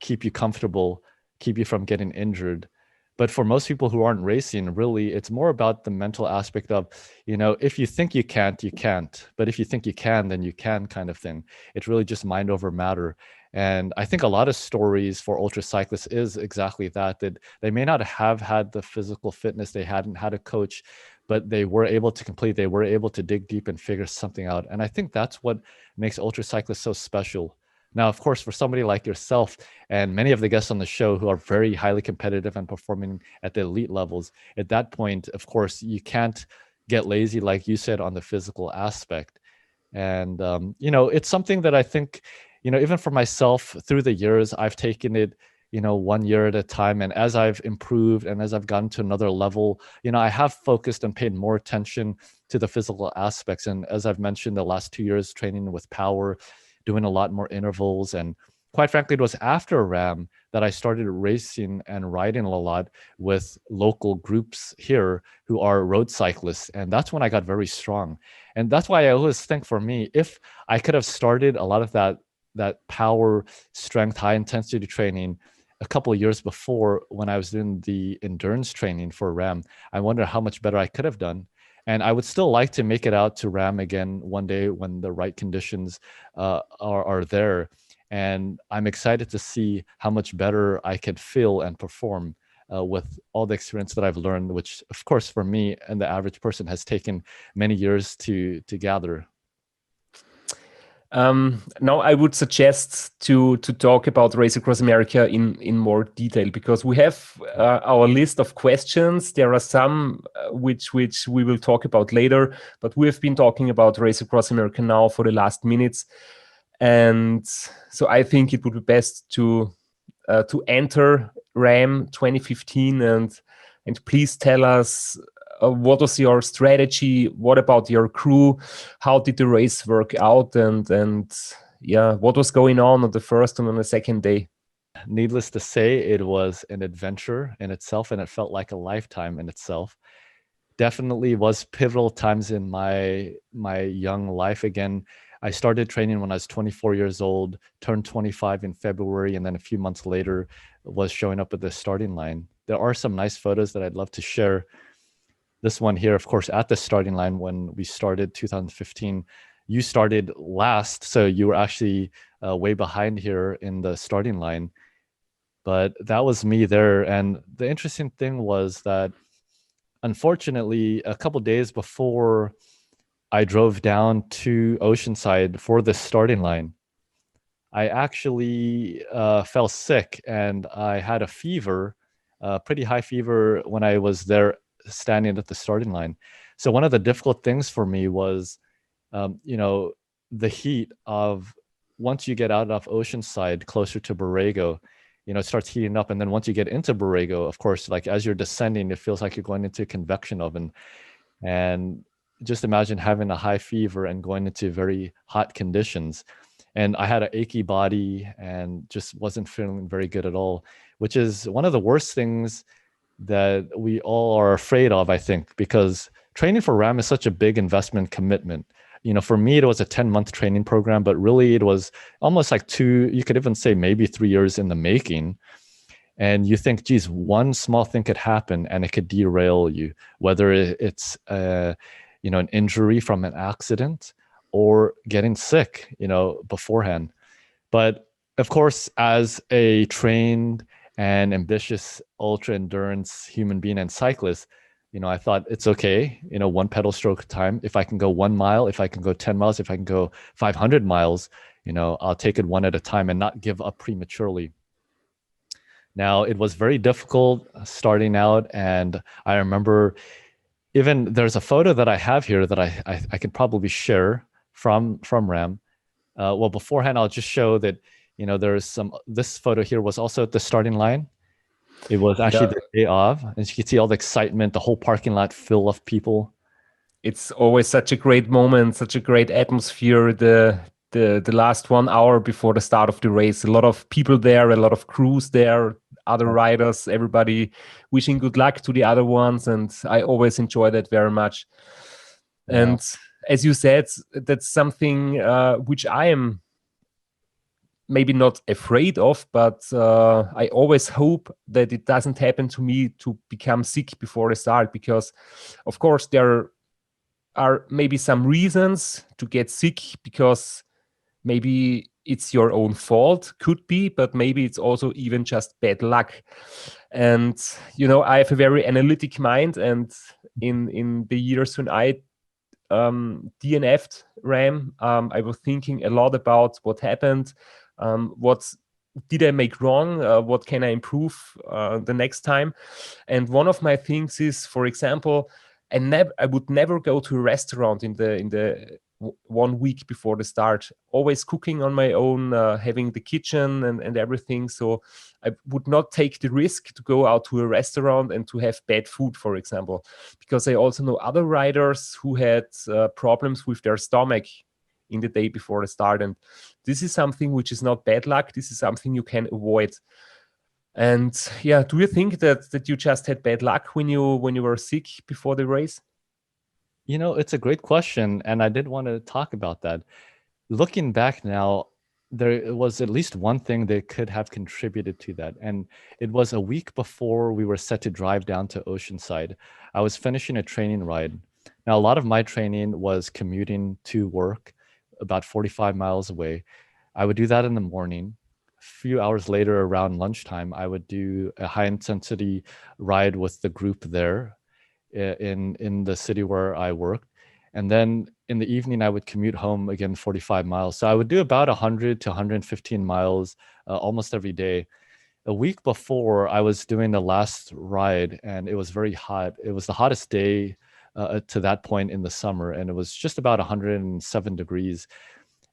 keep you comfortable, keep you from getting injured. But for most people who aren't racing, really, it's more about the mental aspect of, if you think you can't, you can't. But if you think you can, then you can, kind of thing. It's really just mind over matter. And I think a lot of stories for ultra cyclists is exactly that they may not have had the physical fitness, they hadn't had a coach, but they were able to complete, they were able to dig deep and figure something out. And I think that's what makes ultra cyclists so special. Now, of course, for somebody like yourself and many of the guests on the show who are very highly competitive and performing at the elite levels, at that point, of course, you can't get lazy, like you said, on the physical aspect. And, it's something that I think, even for myself through the years, I've taken it, 1 year at a time. And as I've improved and as I've gotten to another level, I have focused and paid more attention to the physical aspects. And as I've mentioned, the last 2 years training with power, doing a lot more intervals. And quite frankly, it was after RAAM that I started racing and riding a lot with local groups here who are road cyclists. And that's when I got very strong. And that's why I always think, for me, if I could have started a lot of that power, strength, high intensity training a couple of years before, when I was doing the endurance training for RAAM, I wonder how much better I could have done. And I would still like to make it out to RAAM again one day when the right conditions are there. And I'm excited to see how much better I could feel and perform with all the experience that I've learned, which, of course, for me and the average person has taken many years to gather. Now I would suggest to talk about Race Across America in more detail, because we have our list of questions. There are some which we will talk about later, but we have been talking about Race Across America now for the last minutes, and so I think it would be best to enter RAAM 2015 and please tell us. What was your strategy? What about your crew? How did the race work out? And yeah, what was going on the first and on the second day? Needless to say, it was an adventure in itself, and it felt like a lifetime in itself. Definitely was pivotal times in my young life. Again, I started training when I was 24 years old, turned 25 in February, and then a few months later was showing up at the starting line. There are some nice photos that I'd love to share. This one here, of course, at the starting line when we started 2015. You started last, so you were actually way behind here in the starting line. But that was me there. And the interesting thing was that, unfortunately, a couple days before I drove down to Oceanside for the starting line, I actually fell sick, and I had a fever, pretty high fever, when I was there standing at the starting line. So one of the difficult things for me was, the heat of, once you get out of Oceanside closer to Borrego, it starts heating up. And then once you get into Borrego, of course, like as you're descending, it feels like you're going into a convection oven. And just imagine having a high fever and going into very hot conditions. And I had an achy body and just wasn't feeling very good at all, which is one of the worst things that we all are afraid of, I think, because training for RAAM is such a big investment commitment. For me, it was a 10-month training program, but really it was almost like you could even say maybe 3 years in the making. And you think, geez, one small thing could happen and it could derail you, whether it's an injury from an accident or getting sick, beforehand. But of course, as a trained and ambitious ultra endurance human being and cyclist, I thought it's okay, one pedal stroke time. If I can go 1 mile, if I can go 10 miles, if I can go 500 miles, I'll take it one at a time and not give up prematurely. Now, it was very difficult starting out. And I remember even there's a photo that I have here that I could probably share from RAAM. Well, beforehand, I'll just show that, this photo here was also at the starting line. It was actually the day of, and you can see all the excitement, the whole parking lot full of people. It's always such a great moment, such a great atmosphere. The last 1 hour before the start of the race, a lot of people there, a lot of crews there, other riders, everybody wishing good luck to the other ones, and I always enjoy that very much. And as you said, that's something which I am maybe not afraid of, but I always hope that it doesn't happen to me to become sick before the start, because of course there are maybe some reasons to get sick, because maybe it's your own fault, could be, but maybe it's also even just bad luck. And I have a very analytic mind, and in the years when I DNF'd RAAM, I was thinking a lot about what happened, what did I make wrong, what can I improve the next time. And one of my things is, for example, I would never go to a restaurant in the 1 week before the start, always cooking on my own, having the kitchen and everything. So I would not take the risk to go out to a restaurant and to have bad food, for example, because I also know other riders who had problems with their stomach in the day before the start. And this is something which is not bad luck. This is something you can avoid. And yeah, do you think that you just had bad luck when you were sick before the race? It's a great question, and I did want to talk about that. Looking back now, there was at least one thing that could have contributed to that, and it was a week before we were set to drive down to Oceanside. I was finishing a training ride. Now, a lot of my training was commuting to work about 45 miles away. I would do that in the morning. A few hours later, around lunchtime, I would do a high-intensity ride with the group there in the city where I worked. And then in the evening, I would commute home again 45 miles. So I would do about 100 to 115 miles almost every day. A week before, I was doing the last ride, and it was very hot. It was the hottest day to that point in the summer, and it was just about 107 degrees.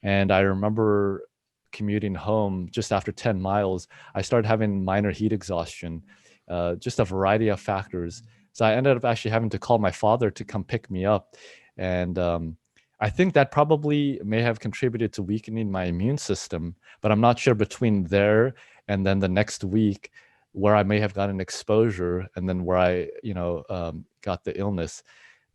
And I remember commuting home just after 10 miles, I started having minor heat exhaustion, just a variety of factors. So I ended up actually having to call my father to come pick me up. And I think that probably may have contributed to weakening my immune system, but I'm not sure between there and then the next week where I may have gotten exposure and then where I, got the illness.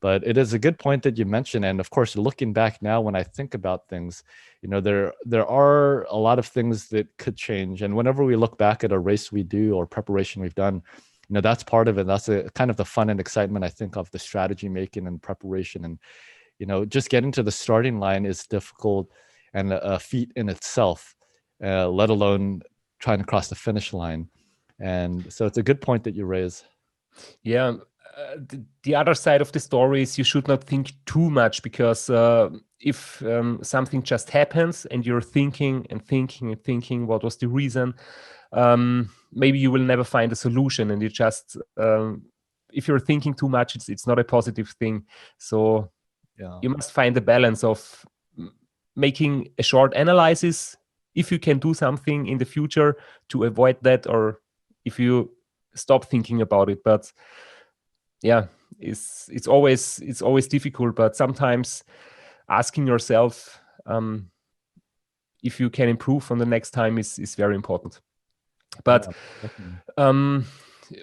But it is a good point that you mentioned. And of course, looking back now, when I think about things, there are a lot of things that could change. And whenever we look back at a race we do or preparation we've done, that's part of it. That's a kind of the fun and excitement, I think, of the strategy making and preparation. And, just getting to the starting line is difficult and a feat in itself, let alone trying to cross the finish line. And so it's a good point that you raise. Yeah. The other side of the story is you should not think too much, because if something just happens and you're thinking and thinking and thinking what was the reason, maybe you will never find a solution, and you just if you're thinking too much, it's not a positive thing. So you must find the balance of making a short analysis if you can do something in the future to avoid that, or if you stop thinking about it. But yeah, it's always difficult, but sometimes asking yourself if you can improve on the next time is very important. But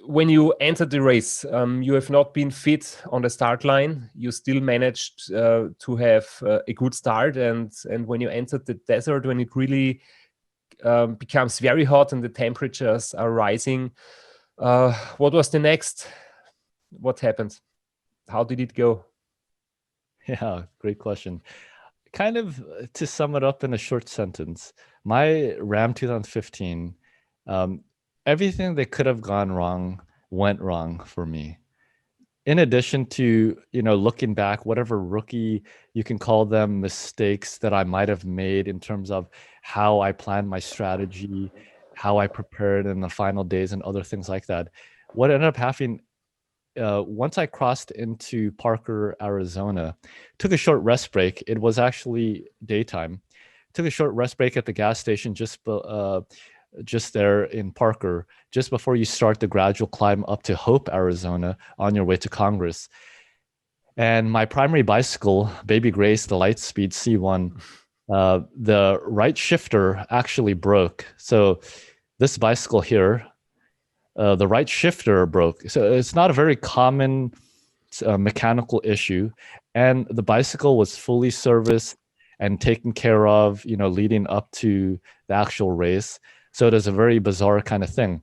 when you entered the race, you have not been fit on the start line. You still managed to have a good start, and when you entered the desert, when it really becomes very hot and the temperatures are rising, what was the next? What happened? How did it go? Yeah, great question. Kind of to sum it up in a short sentence, my RAAM 2015, everything that could have gone wrong went wrong for me. In addition to, looking back, whatever rookie, you can call them, mistakes that I might have made in terms of how I planned my strategy, how I prepared in the final days and other things like that. What ended up happening, once I crossed into Parker, Arizona, took a short rest break. It was actually daytime. Took a short rest break at the gas station just there in Parker, just before you start the gradual climb up to Hope, Arizona, on your way to Congress. And my primary bicycle, Baby Grace, the Lightspeed C1, the right shifter actually broke. So this bicycle here, the right shifter broke. So it's not a very common mechanical issue, and the bicycle was fully serviced and taken care of, leading up to the actual race. So it is a very bizarre kind of thing.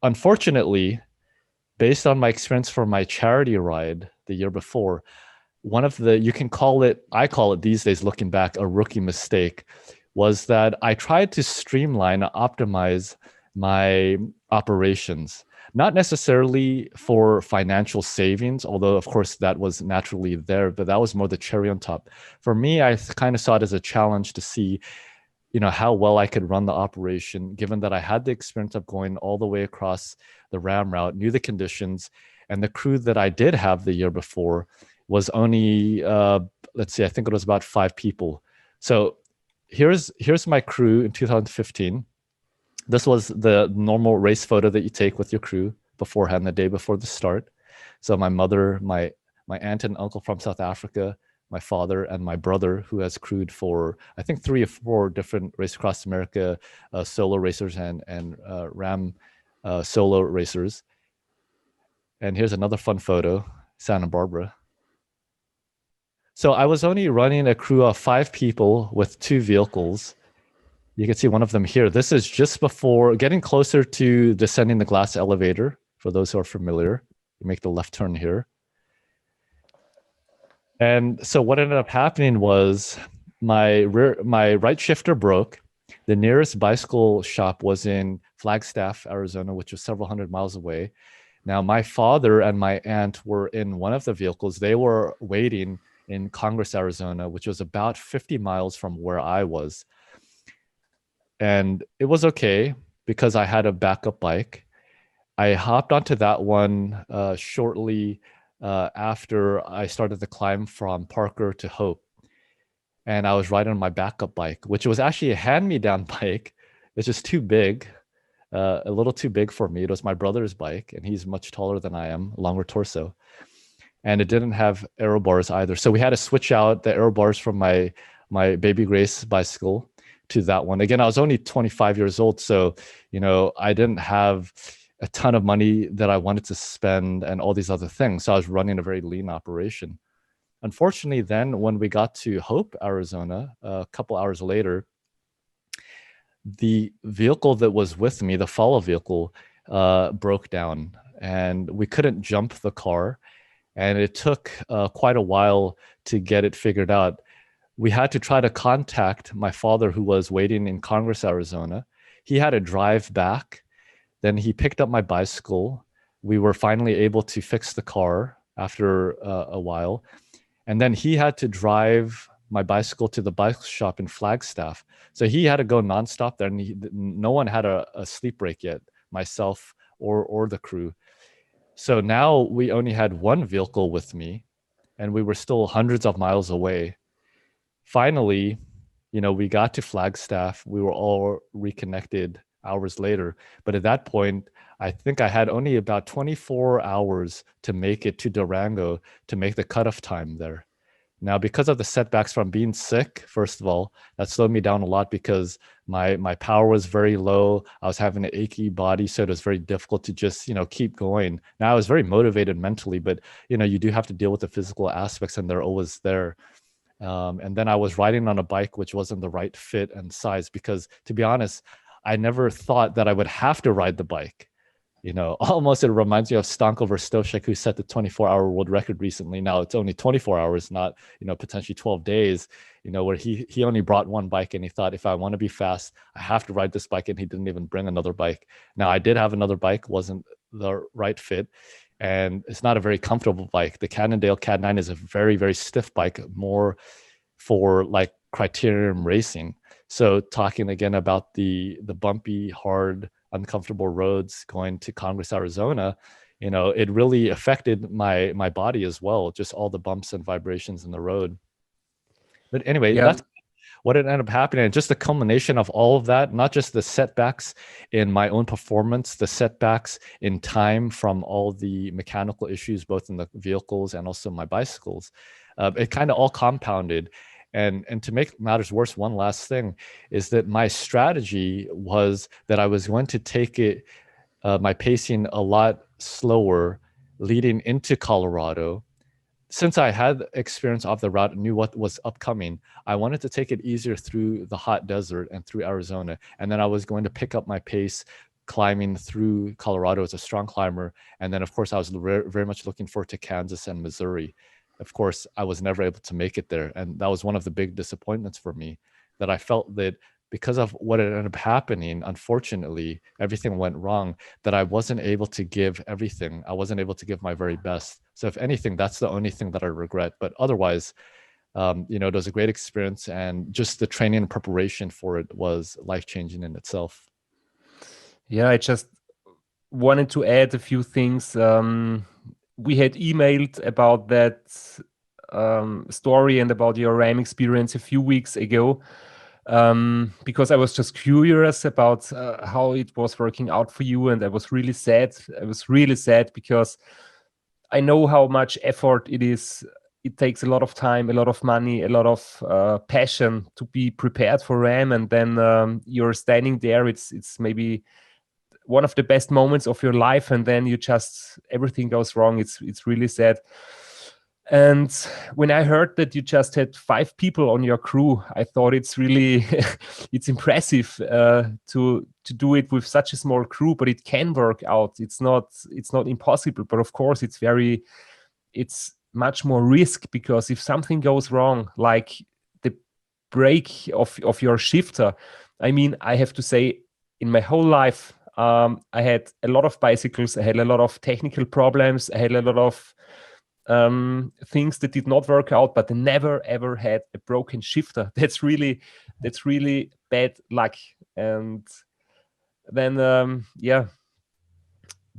Unfortunately, based on my experience for my charity ride the year before, one of the, I call it these days, looking back, a rookie mistake, was that I tried to streamline, optimize my operations, not necessarily for financial savings, although of course that was naturally there, but that was more the cherry on top. For me, I kind of saw it as a challenge to see, how well I could run the operation, given that I had the experience of going all the way across the RAAM route, knew the conditions, and the crew that I did have the year before was only, let's see, I think it was about 5 people. So here's my crew in 2015. This was the normal race photo that you take with your crew beforehand, the day before the start. So my mother, my aunt and uncle from South Africa, my father, and my brother, who has crewed for, I think, 3 or 4 different Race Across America solo racers and RAAM solo racers. And here's another fun photo, Santa Barbara. So I was only running a crew of 5 people with 2 vehicles. You can see one of them here. This is just before getting closer to descending the glass elevator. For those who are familiar, you make the left turn here. And so what ended up happening was my right shifter broke. The nearest bicycle shop was in Flagstaff, Arizona, which was several hundred miles away. Now, my father and my aunt were in one of the vehicles. They were waiting in Congress, Arizona, which was about 50 miles from where I was. And it was okay because I had a backup bike. I hopped onto that one shortly after I started the climb from Parker to Hope. And I was riding on my backup bike, which was actually a hand-me-down bike. It's just too big, a little too big for me. It was my brother's bike, and he's much taller than I am, longer torso. And it didn't have aero bars either. So we had to switch out the aero bars from my Baby Grace bicycle to that one. Again, I was only 25 years old, so I didn't have a ton of money that I wanted to spend and all these other things. So I was running a very lean operation. Unfortunately, then when we got to Hope, Arizona, a couple hours later, the vehicle that was with me, the follow vehicle, broke down, and we couldn't jump the car. And it took quite a while to get it figured out. We had to try to contact my father, who was waiting in Congress, Arizona. He had to drive back. Then he picked up my bicycle. We were finally able to fix the car after a while. And then he had to drive my bicycle to the bike shop in Flagstaff. So he had to go nonstop there, and no one had a sleep break yet, myself or the crew. So now we only had one vehicle with me, and we were still hundreds of miles away. Finally, we got to Flagstaff. We were all reconnected hours later. But at that point, I think I had only about 24 hours to make it to Durango to make the cutoff time there. Now, because of the setbacks from being sick, first of all, that slowed me down a lot because my power was very low. I was having an achy body, so it was very difficult to just, keep going. Now, I was very motivated mentally, but, you do have to deal with the physical aspects, and they're always there. And then I was riding on a bike which wasn't the right fit and size because, to be honest, I never thought that I would have to ride the bike. Almost it reminds me of Stanko Verstoshek, who set the 24-hour world record recently. Now it's only 24 hours, not, potentially 12 days, where he only brought one bike, and he thought, if I want to be fast, I have to ride this bike, and he didn't even bring another bike. Now I did have another bike, wasn't the right fit, and it's not a very comfortable bike. The Cannondale Cad 9 is a very, very stiff bike, more for like criterium racing. So talking again about the bumpy, hard, uncomfortable roads going to Congress, Arizona, it really affected my body as well, just all the bumps and vibrations in the road. But anyway, that's what ended up happening. And just the culmination of all of that, not just the setbacks in my own performance, the setbacks in time from all the mechanical issues, both in the vehicles and also my bicycles, it kind of all compounded. And to make matters worse, one last thing is that my strategy was that I was going to take it my pacing a lot slower leading into Colorado. Since I had experience off the route and knew what was upcoming, I wanted to take it easier through the hot desert and through Arizona. And then I was going to pick up my pace climbing through Colorado as a strong climber. And then, of course, I was very much looking forward to Kansas and Missouri. Of course, I was never able to make it there. And that was one of the big disappointments for me, that I felt that because of what ended up happening, unfortunately, everything went wrong, that I wasn't able to give everything. I wasn't able to give my very best. So if anything, that's the only thing that I regret. But otherwise, it was a great experience, and just the training and preparation for it was life-changing in itself. Yeah, I just wanted to add a few things. We had emailed about that story and about your RAAM experience a few weeks ago. Because I was just curious about how it was working out for you, and I was really sad. I was really sad because I know how much effort it is. It takes a lot of time, a lot of money, a lot of passion to be prepared for RAAM, and then you're standing there. It's maybe one of the best moments of your life, and then everything goes wrong. It's really sad. And when I heard that you just had 5 people on your crew, I thought it's really it's impressive to do it with such a small crew, but it can work out. It's not impossible, but of course it's much more risk, because if something goes wrong, like the brake of your shifter, I mean, I have to say, in my whole life, I had a lot of bicycles, I had a lot of technical problems, I had a lot of things that did not work out, but I never ever had a broken shifter. That's really bad luck. And then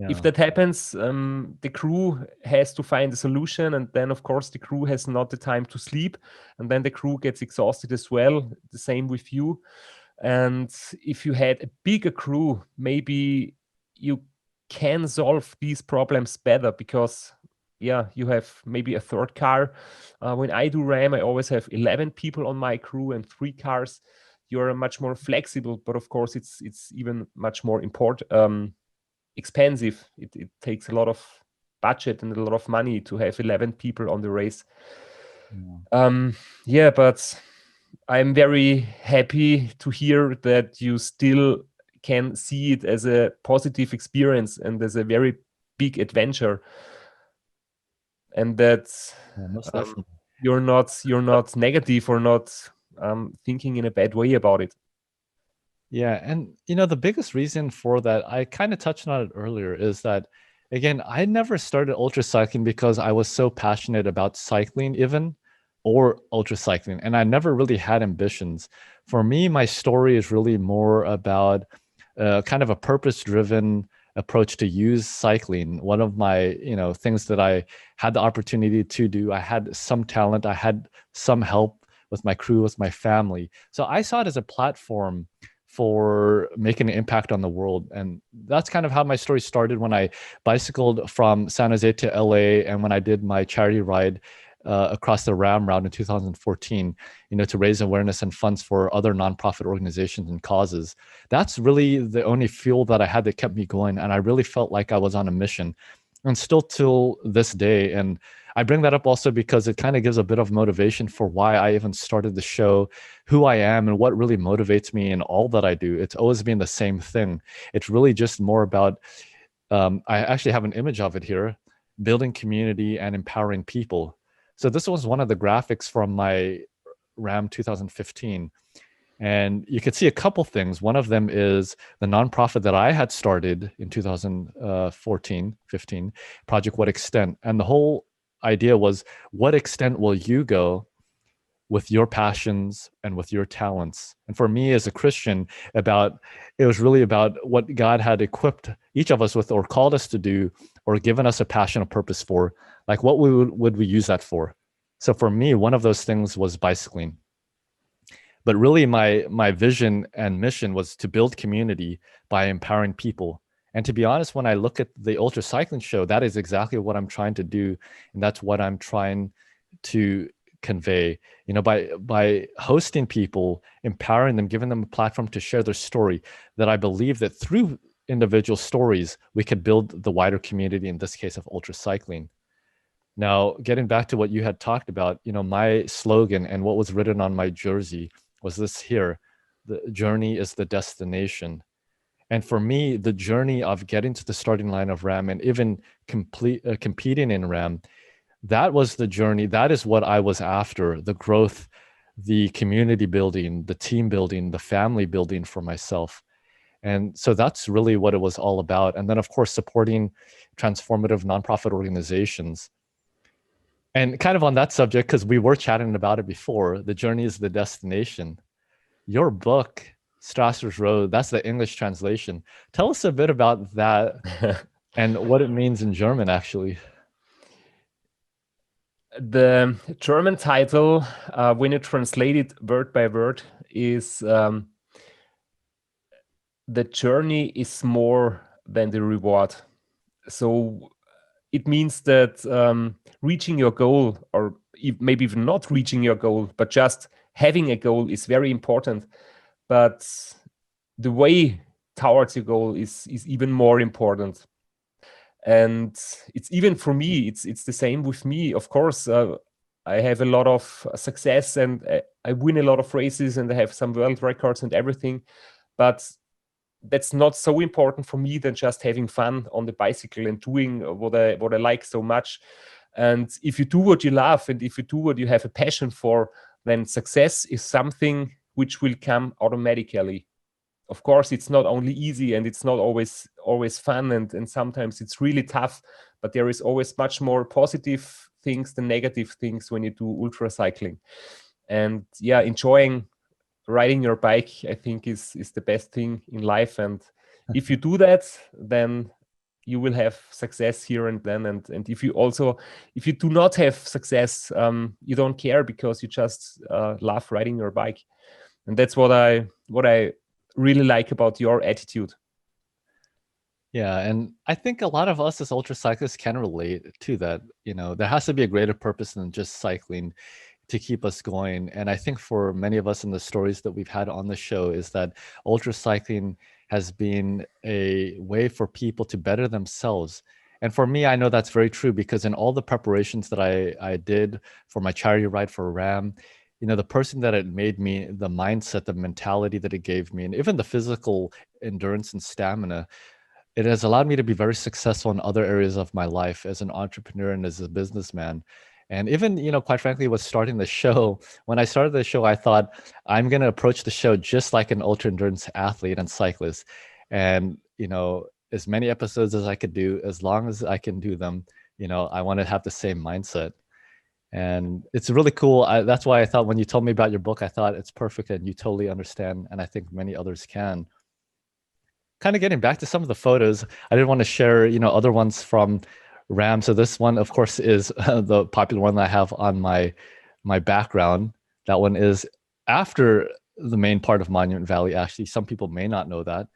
if that happens, the crew has to find a solution, and then of course the crew has not the time to sleep, and then the crew gets exhausted as well. The same with you. And if you had a bigger crew, maybe you can solve these problems better, because you have maybe a third car. When I do RAAM, I always have 11 people on my crew and 3 cars. You're much more flexible, but of course it's even much more expensive. It takes a lot of budget and a lot of money to have 11 people on the race. But I'm very happy to hear that you still can see it as a positive experience and as a very big adventure, and that you're not negative or not thinking in a bad way about it. Yeah, and the biggest reason for that, I kind of touched on it earlier, is that, again, I never started ultra cycling because I was so passionate about cycling even, or ultra cycling, and I never really had ambitions. For me, my story is really more about kind of a purpose-driven approach to use cycling. One of my things that I had the opportunity to do, I had some talent, I had some help with my crew, with my family. So I saw it as a platform for making an impact on the world. And that's kind of how my story started, when I bicycled from San Jose to LA, and when I did my charity ride across the RAAM route in 2014, to raise awareness and funds for other nonprofit organizations and causes. That's really the only fuel that I had that kept me going. And I really felt like I was on a mission, and still till this day. And I bring that up also because it kind of gives a bit of motivation for why I even started the show, who I am, and what really motivates me in all that I do. It's always been the same thing. It's really just more about, I actually have an image of it here, building community and empowering people. So this was one of the graphics from my RAAM 2015. And you could see a couple things. One of them is the nonprofit that I had started in 2014, 15, Project What Extent. And the whole idea was, what extent will you go with your passions and with your talents? And for me as a Christian, it was really about what God had equipped each of us with, or called us to do, or given us a passion, a purpose for. Like, what would we use that for? So for me, one of those things was bicycling. But really my vision and mission was to build community by empowering people. And to be honest, when I look at the ultra cycling show, that is exactly what I'm trying to do. And that's what I'm trying to convey, by hosting people, empowering them, giving them a platform to share their story, that I believe that through individual stories, we could build the wider community, in this case of ultra cycling. Now, getting back to what you had talked about, my slogan and what was written on my jersey was this here: the journey is the destination. And for me, the journey of getting to the starting line of RAAM and even competing in RAAM, that was the journey. That is what I was after: the growth, the community building, the team building, the family building for myself. And so that's really what it was all about. And then, of course, supporting transformative nonprofit organizations. And kind of on that subject, because we were chatting about it before, the journey is the destination. Your book, Strasser's Road, that's the English translation. Tell us a bit about that and what it means in German, actually. The German title, when you translate it word by word, is the journey is more than the reward. So it means that reaching your goal, or maybe even not reaching your goal, but just having a goal is very important. But the way towards your goal is even more important. And it's even for me, it's the same with me. Of course, I have a lot of success and I win a lot of races and I have some world records and everything. But that's not so important for me than just having fun on the bicycle and doing what I like so much. And if you do what you love and if you do what you have a passion for, then success is something which will come automatically. Of course, it's not only easy and it's not always fun, and sometimes it's really tough, but there is always much more positive things than negative things when you do ultra cycling. And yeah, enjoying riding your bike, I think, is the best thing in life. And if you do that, then you will have success here and then. And if you do not have success, you don't care, because you just love riding your bike. And that's what I really like about your attitude. Yeah, and I think a lot of us as ultra cyclists can relate to that. There has to be a greater purpose than just cycling to keep us going. And I think for many of us in the stories that we've had on the show is that ultra cycling has been a way for people to better themselves. And for me, I know that's very true, because in all the preparations that I did for my charity ride for RAAM, the person that it made me, the mindset, the mentality that it gave me, and even the physical endurance and stamina, it has allowed me to be very successful in other areas of my life as an entrepreneur and as a businessman. And even, quite frankly, was starting the show. When I started the show, I thought I'm going to approach the show just like an ultra endurance athlete and cyclist. And, as many episodes as I could do, as long as I can do them, I want to have the same mindset. And it's really cool. That's why I thought when you told me about your book, I thought it's perfect and you totally understand. And I think many others can. Kind of getting back to some of the photos, I did want to share, other ones from RAAM. So this one, of course, is the popular one that I have on my background. That one is after the main part of Monument Valley. Actually, some people may not know that.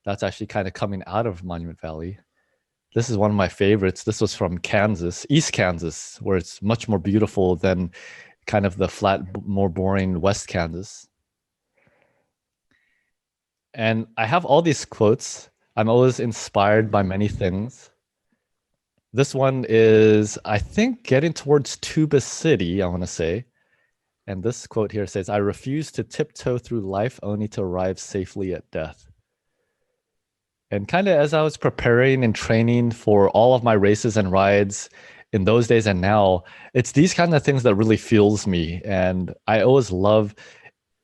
That's actually kind of coming out of Monument Valley. This is one of my favorites. This was from Kansas, East Kansas, where it's much more beautiful than kind of the flat, more boring West Kansas. And I have all these quotes. I'm always inspired by many things. This one is, I think, getting towards Tuba City, I want to say. And this quote here says, "I refuse to tiptoe through life only to arrive safely at death." And kind of as I was preparing and training for all of my races and rides in those days and now, it's these kind of things that really fuels me. And I always love,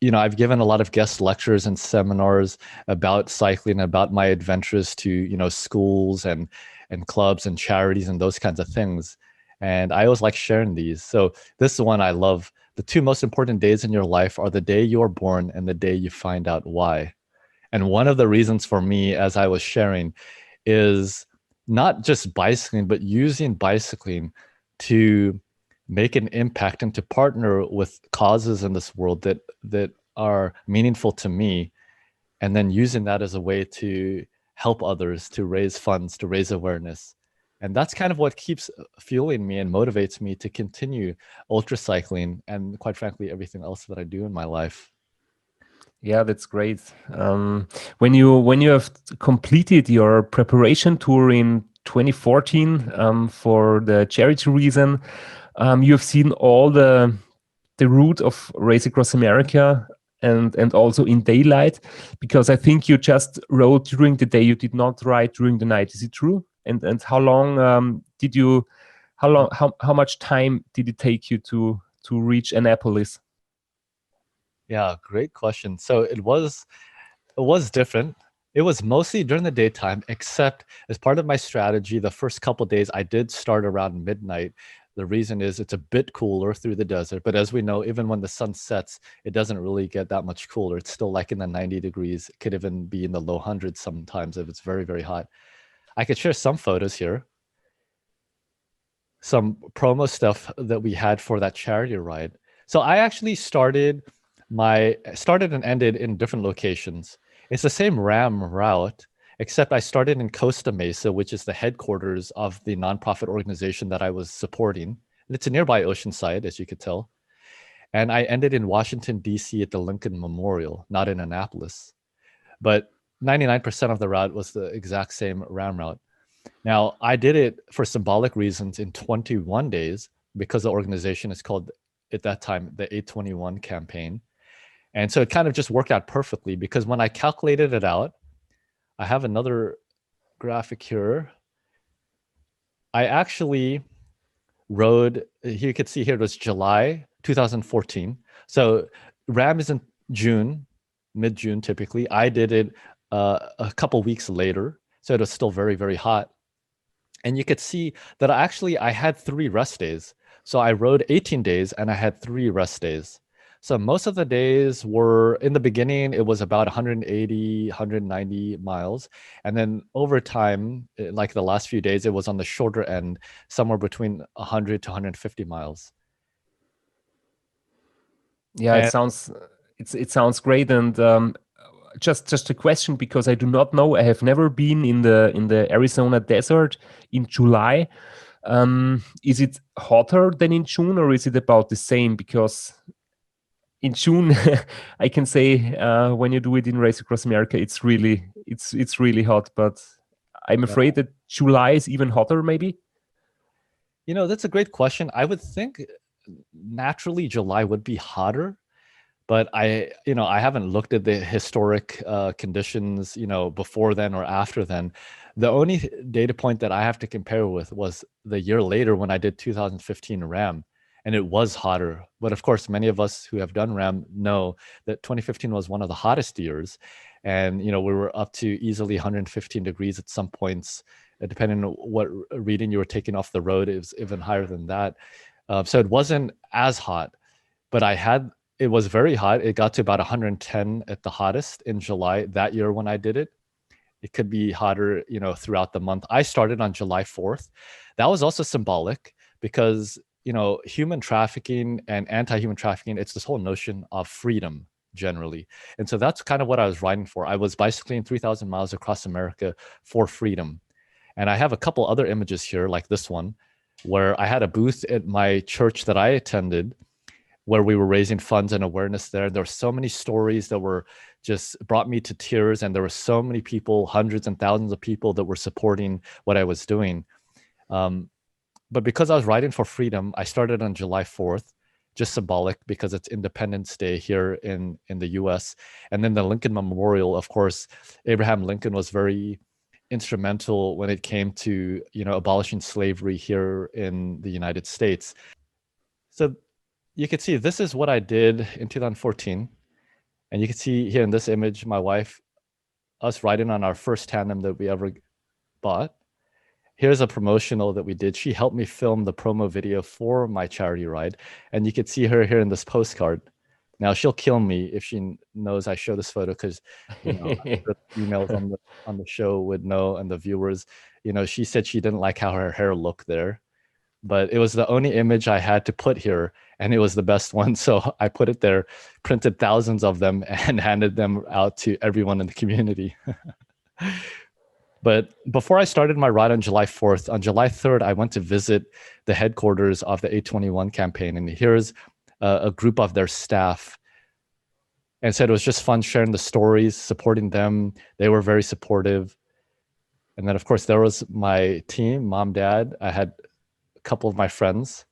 I've given a lot of guest lectures and seminars about cycling, about my adventures to, schools and clubs and charities and those kinds of things. And I always like sharing these. So this is one I love. The two most important days in your life are the day you are born and the day you find out why. And one of the reasons for me, as I was sharing, is not just bicycling, but using bicycling to make an impact and to partner with causes in this world that are meaningful to me, and then using that as a way to help others, to raise funds, to raise awareness. And that's kind of what keeps fueling me and motivates me to continue ultra cycling and, quite frankly, everything else that I do in my life. Yeah, that's great. When you have completed your preparation tour in 2014 for the charity reason, you have seen all the route of Race Across America and also in daylight, because I think you just rode during the day. You did not ride during the night. Is it true? And how long did you? How much time did it take you to reach Annapolis? Yeah, great question. So it was different. It was mostly during the daytime, except as part of my strategy, the first couple days I did start around midnight. The reason is it's a bit cooler through the desert, but as we know, even when the sun sets, it doesn't really get that much cooler. It's still like in the 90 degrees. It could even be in the low hundreds sometimes if it's very, very hot. I could share some photos here, some promo stuff that we had for that charity ride. So I actually started and ended in different locations. It's the same RAAM route, except I started in Costa Mesa, which is the headquarters of the nonprofit organization that I was supporting. It's a nearby Oceanside, as you could tell. And I ended in Washington, D.C. at the Lincoln Memorial, not in Annapolis. But 99% of the route was the exact same RAAM route. Now, I did it for symbolic reasons in 21 days because the organization is called, at that time, the 821 campaign. And so it kind of just worked out perfectly because when I calculated it out, I have another graphic here. I actually rode, you could see here, it was July 2014. So RAAM is in June, mid-June typically. I did it a couple weeks later. So it was still very, very hot. And you could see that I had 3 rest days. So I rode 18 days and I had 3 rest days. So most of the days were, in the beginning, it was about 180, 190 miles. And then over time, like the last few days, it was on the shorter end, somewhere between 100 to 150 miles. Yeah, it sounds great. And just a question, because I do not know. I have never been in the Arizona desert in July. Is it hotter than in June, or is it about the same? Because in June, I can say when you do it in Race Across America, it's really hot. But I'm afraid that July is even hotter, maybe. That's a great question. I would think naturally July would be hotter, but I haven't looked at the historic conditions, before then or after then. The only data point that I have to compare with was the year later when I did 2015 RAAM, and it was hotter. But of course, many of us who have done RAAM know that 2015 was one of the hottest years, and we were up to easily 115 degrees at some points, depending on what reading you were taking off the road. It was even higher than that. So it wasn't as hot, but it was very hot. It got to about 110 at the hottest in July that year when I did it. It could be hotter, throughout the month. I started on July 4th. That was also symbolic because, human trafficking and anti-human trafficking, it's this whole notion of freedom generally. And so that's kind of what I was riding for. I was bicycling 3,000 miles across America for freedom. And I have a couple other images here, like this one, where I had a booth at my church that I attended, where we were raising funds and awareness there. There were so many stories that were just brought me to tears. And there were so many people, hundreds and thousands of people that were supporting what I was doing. But because I was riding for freedom, I started on July 4th, just symbolic because it's Independence Day here in the US. And then the Lincoln Memorial, of course, Abraham Lincoln was very instrumental when it came to, abolishing slavery here in the United States. So you can see this is what I did in 2014. And you can see here in this image, my wife, us riding on our first tandem that we ever bought. Here's a promotional that we did. She helped me film the promo video for my charity ride. And you can see her here in this postcard. Now she'll kill me if she knows I show this photo, because the emails on the show would know, and the viewers, she said she didn't like how her hair looked there. But it was the only image I had to put here, and it was the best one. So I put it there, printed thousands of them, and handed them out to everyone in the community. But before I started my ride on July 4th, on July 3rd, I went to visit the headquarters of the 821 campaign. And here's a group of their staff. and said it was just fun sharing the stories, supporting them. They were very supportive. And then, of course, there was my team, mom, dad. I had a couple of my friends.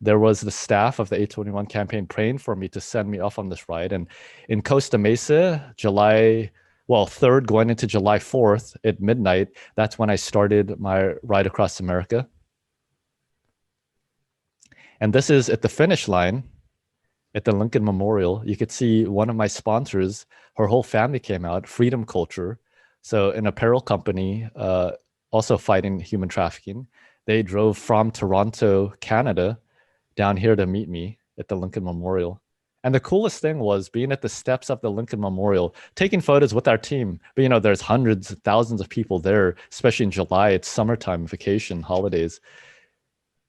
There was the staff of the 821 campaign praying for me to send me off on this ride. And in Costa Mesa, July 3rd, going into July 4th at midnight, that's when I started my ride across America. And this is at the finish line at the Lincoln Memorial. You could see one of my sponsors, her whole family came out, Freedom Culture. So an apparel company, also fighting human trafficking. They drove from Toronto, Canada, down here to meet me at the Lincoln Memorial. And the coolest thing was being at the steps of the Lincoln Memorial, taking photos with our team. But you know, there's hundreds, thousands of people there, especially in July. It's summertime, vacation, holidays.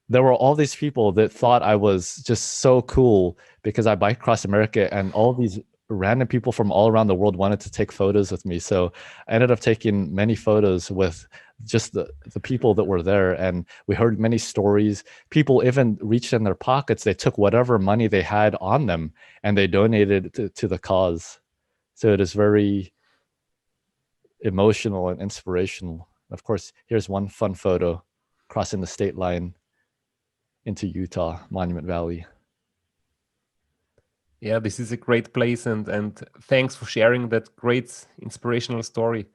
There were all these people that thought I was just so cool because I biked across America, and all these random people from all around the world wanted to take photos with me. So I ended up taking many photos with just the people that were there. And we heard many stories. People even reached in their pockets. They took whatever money they had on them and they donated to the cause. So it is very emotional and inspirational. Of course, here's one fun photo crossing the state line into Utah, Monument Valley. Yeah, this is a great place, and thanks for sharing that great inspirational story.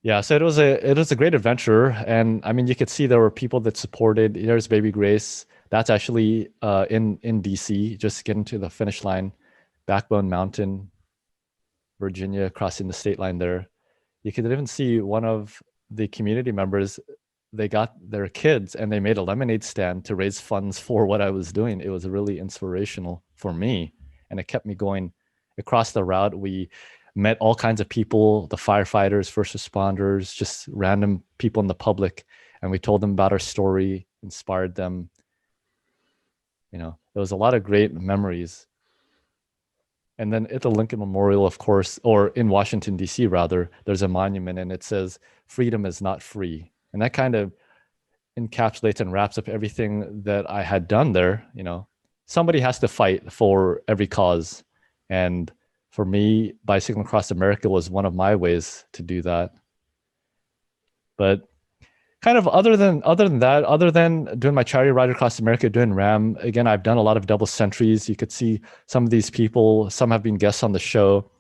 Yeah, so it was a great adventure, and I mean, you could see there were people that supported. Here's Baby Grace. That's actually in DC, just getting to the finish line, Backbone Mountain, Virginia, crossing the state line there. You could even see one of the community members. They got their kids and they made a lemonade stand to raise funds for what I was doing. It was really inspirational for me, and it kept me going across the route. We met all kinds of people, the firefighters, first responders, just random people in the public, and we told them about our story, inspired them. You know, there was a lot of great memories. And then at the Lincoln Memorial, of course, or in Washington, D.C., rather, there's a monument and it says, "Freedom is not free." And that kind of encapsulates and wraps up everything that I had done there. You know, somebody has to fight for every cause. And for me, bicycling across America was one of my ways to do that. But kind of other than that, other than doing my charity ride across America, doing RAAM, again, I've done a lot of double centuries. You could see some of these people, some have been guests on the show.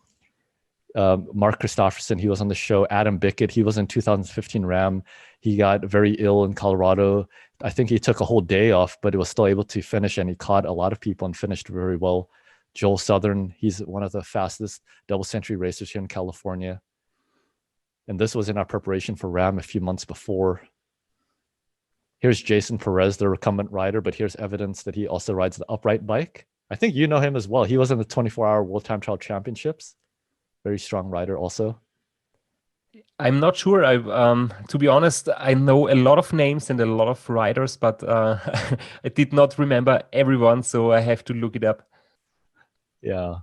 Mark Christopherson, he was on the show. Adam Bickett, he was in 2015 RAAM. He got very ill in Colorado. I think he took a whole day off, but he was still able to finish, and he caught a lot of people and finished very well. Joel Southern, he's one of the fastest double century racers here in California. And this was in our preparation for RAAM a few months before. Here's Jason Perez, the recumbent rider, but here's evidence that he also rides the upright bike. I think you know him as well. He was in the 24-hour World Time Trial Championships. Very strong rider also. I'm not sure. To be honest, I know a lot of names and a lot of riders, but I did not remember everyone, so I have to look it up. Yeah.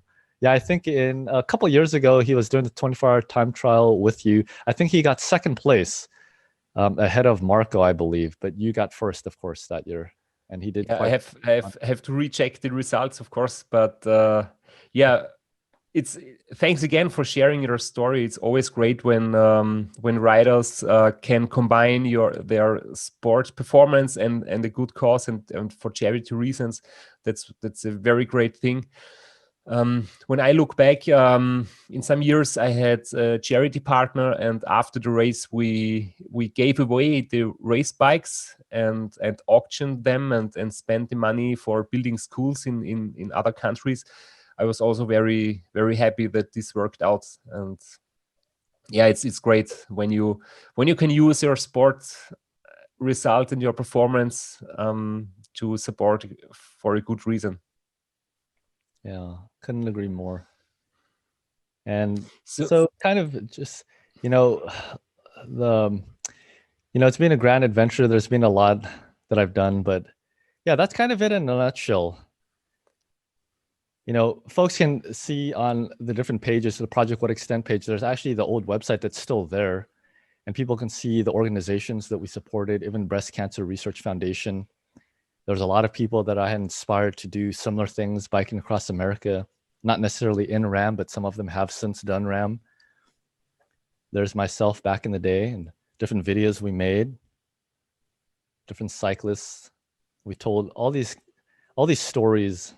I think in a couple of years ago, he was doing the 24-hour time trial with you. I think he got second place, ahead of Marco, I believe. But you got first, of course, that year, and he did. Yeah, I have to recheck the results, of course, but yeah. It's thanks again for sharing your story. It's always great when riders can combine their sport performance and a good cause and for charity reasons. That's a very great thing. When I look back, in some years I had a charity partner, and after the race we gave away the race bikes and auctioned them and spent the money for building schools in other countries. I was also very, very happy that this worked out. And yeah, it's great when you can use your sport result and your performance to support for a good reason. Yeah, couldn't agree more. And so kind of just, it's been a grand adventure. There's been a lot that I've done, but yeah, that's kind of it in a nutshell. Folks can see on the different pages, the Project What Extent page, there's actually the old website that's still there. And people can see the organizations that we supported, even Breast Cancer Research Foundation. There's a lot of people that I had inspired to do similar things biking across America, not necessarily in RAAM, but some of them have since done RAAM. There's myself back in the day and different videos we made, different cyclists. We told all these stories.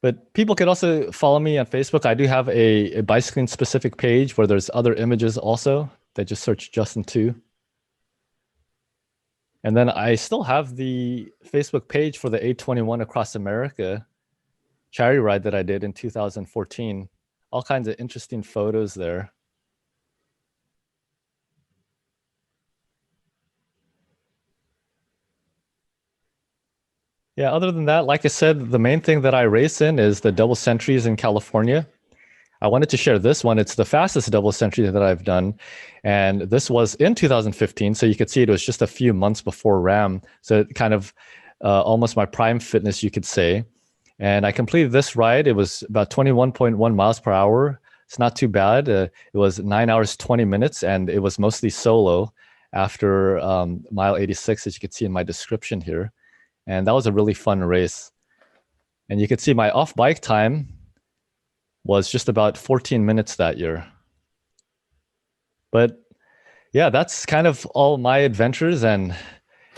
But people could also follow me on Facebook. I do have a bicycling specific page where there's other images also. They just search Justin2. And then I still have the Facebook page for the 821 Across America charity ride that I did in 2014. All kinds of interesting photos there. Yeah, other than that, like I said, the main thing that I race in is the double centuries in California. I wanted to share this one. It's the fastest double century that I've done. And this was in 2015. So you could see it was just a few months before RAAM. So it kind of almost my prime fitness, you could say. And I completed this ride. It was about 21.1 miles per hour. It's not too bad. It was 9 hours, 20 minutes, and it was mostly solo after mile 86, as you can see in my description here. And that was a really fun race. And you could see my off bike time was just about 14 minutes that year. But yeah, that's kind of all my adventures and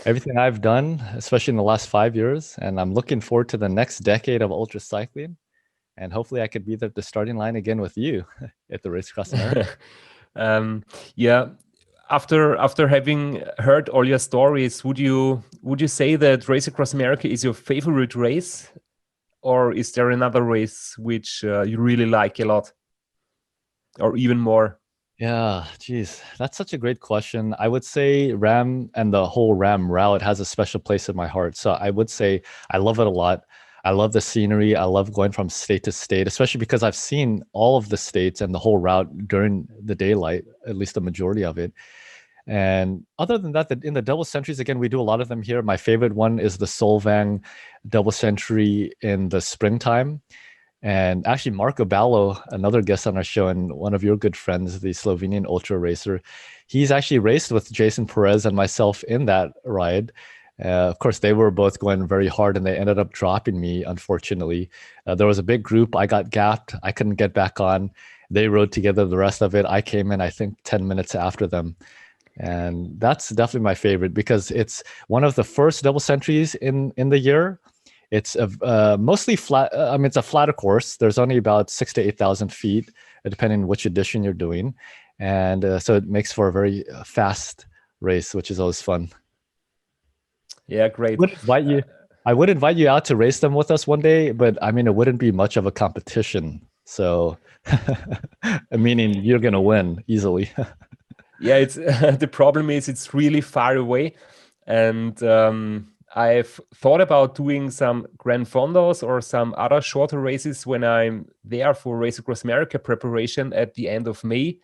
everything I've done, especially in the last 5 years. And I'm looking forward to the next decade of ultra cycling. And hopefully I could be at the starting line again with you at the Race Across America. Yeah. After having heard all your stories, would you say that Race Across America is your favorite race? Or is there another race which you really like a lot? Or even more? Yeah, geez, that's such a great question. I would say RAAM and the whole RAAM route has a special place in my heart. So I would say I love it a lot. I love the scenery. I love going from state to state, especially because I've seen all of the states and the whole route during the daylight, at least the majority of it. And other than that, in the double centuries, again, we do a lot of them here. My favorite one is the Solvang double century in the springtime. And actually, Marco Ballo, another guest on our show and one of your good friends, the Slovenian ultra racer, he's actually raced with Jason Perez and myself in that ride. Of course, they were both going very hard and they ended up dropping me, unfortunately. There was a big group. I got gapped. I couldn't get back on. They rode together the rest of it. I came in, I think, 10 minutes after them. And that's definitely my favorite because it's one of the first double centuries in the year. It's a mostly flat. I mean, it's a flatter course. There's only about 6,000 to 8,000 feet, depending on which edition you're doing, and so it makes for a very fast race, which is always fun. Yeah, great. I would invite you out to race them with us one day, but I mean, it wouldn't be much of a competition. So, meaning you're gonna win easily. Yeah, it's the problem is it's really far away, and I've thought about doing some Grand Fondos or some other shorter races when I'm there for Race Across America preparation at the end of May.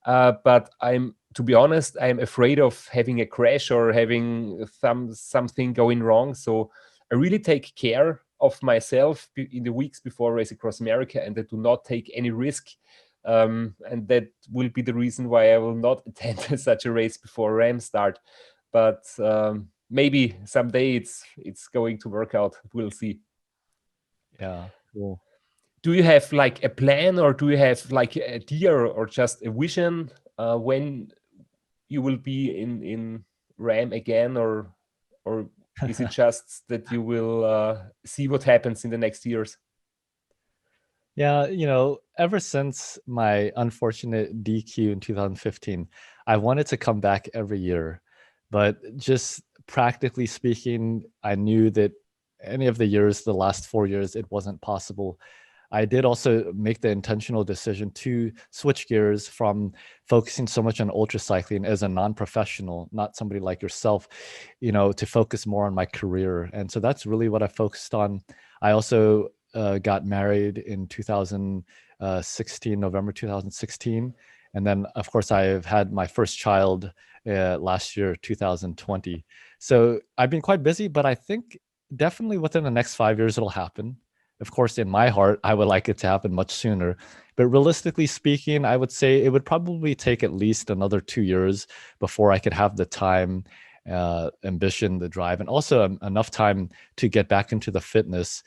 But to be honest, I'm afraid of having a crash or having something going wrong. So I really take care of myself in the weeks before Race Across America, and I do not take any risk. And that will be the reason why I will not attend such a race before RAAM start. But maybe someday it's going to work out. We'll see. Yeah, cool. Do you have like a plan, or do you have like a idea or just a vision when you will be in RAAM again, or is it just that you will see what happens in the next years? Yeah, ever since my unfortunate DQ in 2015, I wanted to come back every year. But just practically speaking, I knew that any of the years, the last 4 years, it wasn't possible. I did also make the intentional decision to switch gears from focusing so much on ultra cycling as a non-professional, not somebody like yourself, to focus more on my career. And so that's really what I focused on. I also got married in 2016, November 2016. And then, of course, I've had my first child last year, 2020. So I've been quite busy, but I think definitely within the next 5 years, it'll happen. Of course, in my heart, I would like it to happen much sooner. But realistically speaking, I would say it would probably take at least another 2 years before I could have the time ambition, the drive, and also enough time to get back into the fitness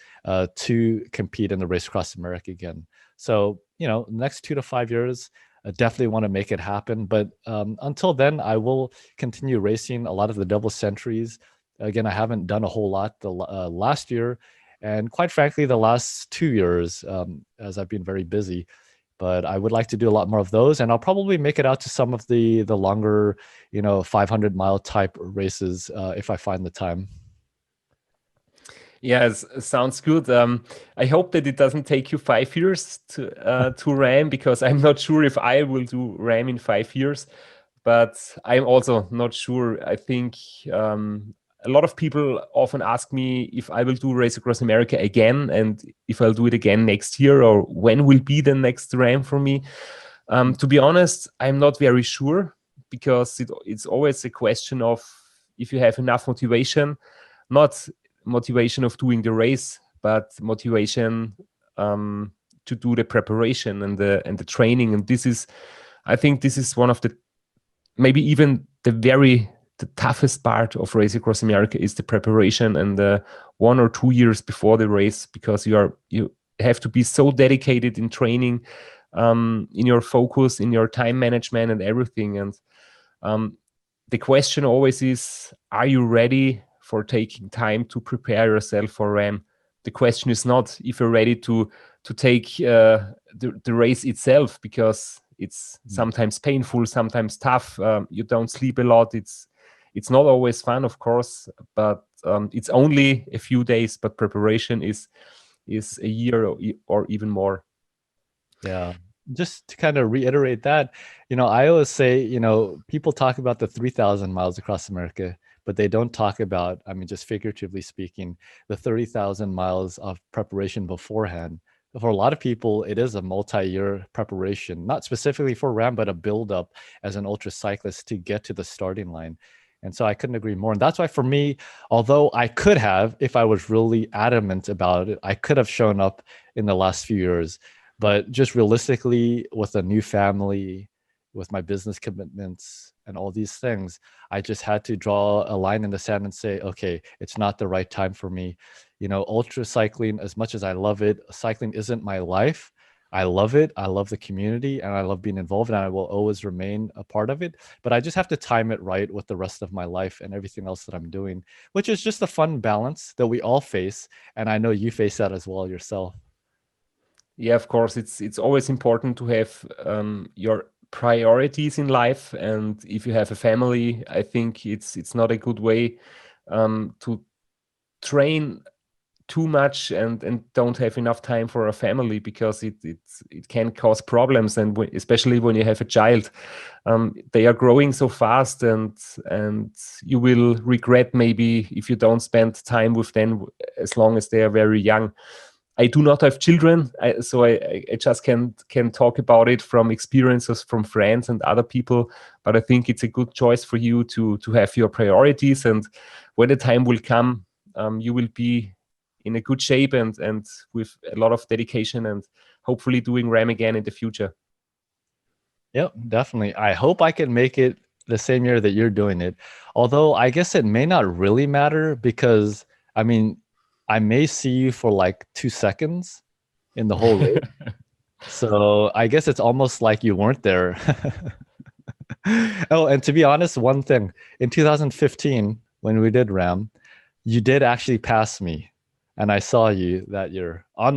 to compete in the Race Across America again. So, next 2 to 5 years, I definitely want to make it happen. But until then, I will continue racing a lot of the double centuries. Again, I haven't done a whole lot the last year, and quite frankly, the last 2 years, as I've been very busy. But I would like to do a lot more of those, and I'll probably make it out to some of the longer, 500-mile type races if I find the time. Yeah, it sounds good. I hope that it doesn't take you 5 years to RAAM, because I'm not sure if I will do RAAM in 5 years. But I'm also not sure. I think a lot of people often ask me if I will do Race Across America again, and if I'll do it again next year, or when will be the next RAAM for me. To be honest, I'm not very sure, because it's always a question of if you have enough motivation, not motivation of doing the race, but motivation to do the preparation and the training. And I think this is one of the, maybe even the toughest part of Race Across America is the preparation and the 1 or 2 years before the race, because you have to be so dedicated in training, in your focus, in your time management and everything. And the question always is, are you ready for taking time to prepare yourself for RAAM? The question is not if you're ready to take the race itself, because it's sometimes painful, sometimes tough. You don't sleep a lot. It's not always fun, of course, but it's only a few days. But preparation is a year or even more. Yeah. Just to kind of reiterate that, I always say, people talk about the 3,000 miles across America, but they don't talk about, just figuratively speaking, the 30,000 miles of preparation beforehand. For a lot of people, it is a multi-year preparation, not specifically for RAAM, but a build-up as an ultra cyclist to get to the starting line. And so I couldn't agree more. And that's why for me, although I could have, if I was really adamant about it, I could have shown up in the last few years. But just realistically, with a new family, with my business commitments and all these things, I just had to draw a line in the sand and say, okay, it's not the right time for me. Ultra cycling, as much as I love it, cycling isn't my life. I love it. I love the community, and I love being involved, and I will always remain a part of it. But I just have to time it right with the rest of my life and everything else that I'm doing, which is just a fun balance that we all face. And I know you face that as well yourself. Yeah, of course, it's always important to have your priorities in life, and if you have a family, I think it's not a good way to train too much and don't have enough time for a family, because it can cause problems. And especially when you have a child, they are growing so fast, and you will regret maybe if you don't spend time with them as long as they are very young. I do not have children, so I just can talk about it from experiences from friends and other people. But I think it's a good choice for you to have your priorities, and when the time will come, you will be in a good shape and with a lot of dedication, and hopefully doing RAAM again in the future. Yep, definitely. I hope I can make it the same year that you're doing it. Although I guess it may not really matter, because I may see you for like 2 seconds in the whole race. So I guess it's almost like you weren't there. Oh, and to be honest, one thing, in 2015, when we did RAAM, you did actually pass me. And I saw you that year on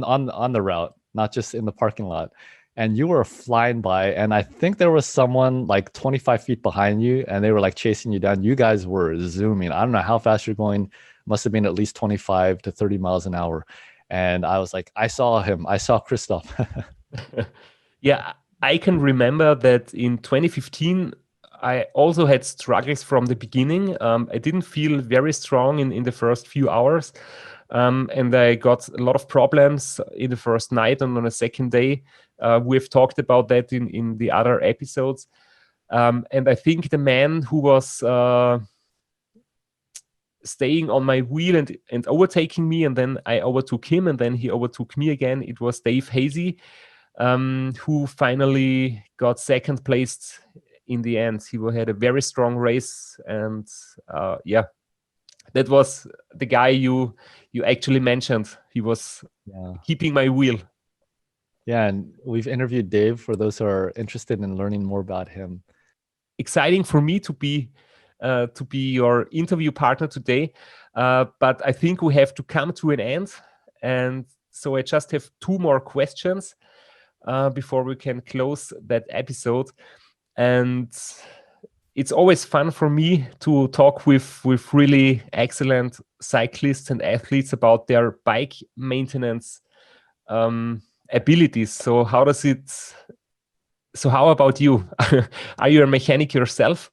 the route, not just in the parking lot. And you were flying by, and I think there was someone like 25 feet behind you, and they were like chasing you down. You guys were zooming. I don't know how fast you're going. Must have been at least 25 to 30 miles an hour. And I was like, I saw him. I saw Christoph. Yeah, I can remember that in 2015, I also had struggles from the beginning. I didn't feel very strong in the first few hours. And I got a lot of problems in the first night and on the second day. We've talked about that in the other episodes. And I think the man who was staying on my wheel and overtaking me, and then I overtook him, and then he overtook me again, it was Dave Hazy, who finally got second placed in the end. He had a very strong race, and yeah, that was the guy you actually mentioned. He was keeping my wheel. Yeah, and we've interviewed Dave for those who are interested in learning more about him. Exciting for me to be your interview partner today, but I think we have to come to an end, and so I just have 2 more questions before we can close that episode. And it's always fun for me to talk with really excellent cyclists and athletes about their bike maintenance abilities. So how about you? Are you a mechanic yourself?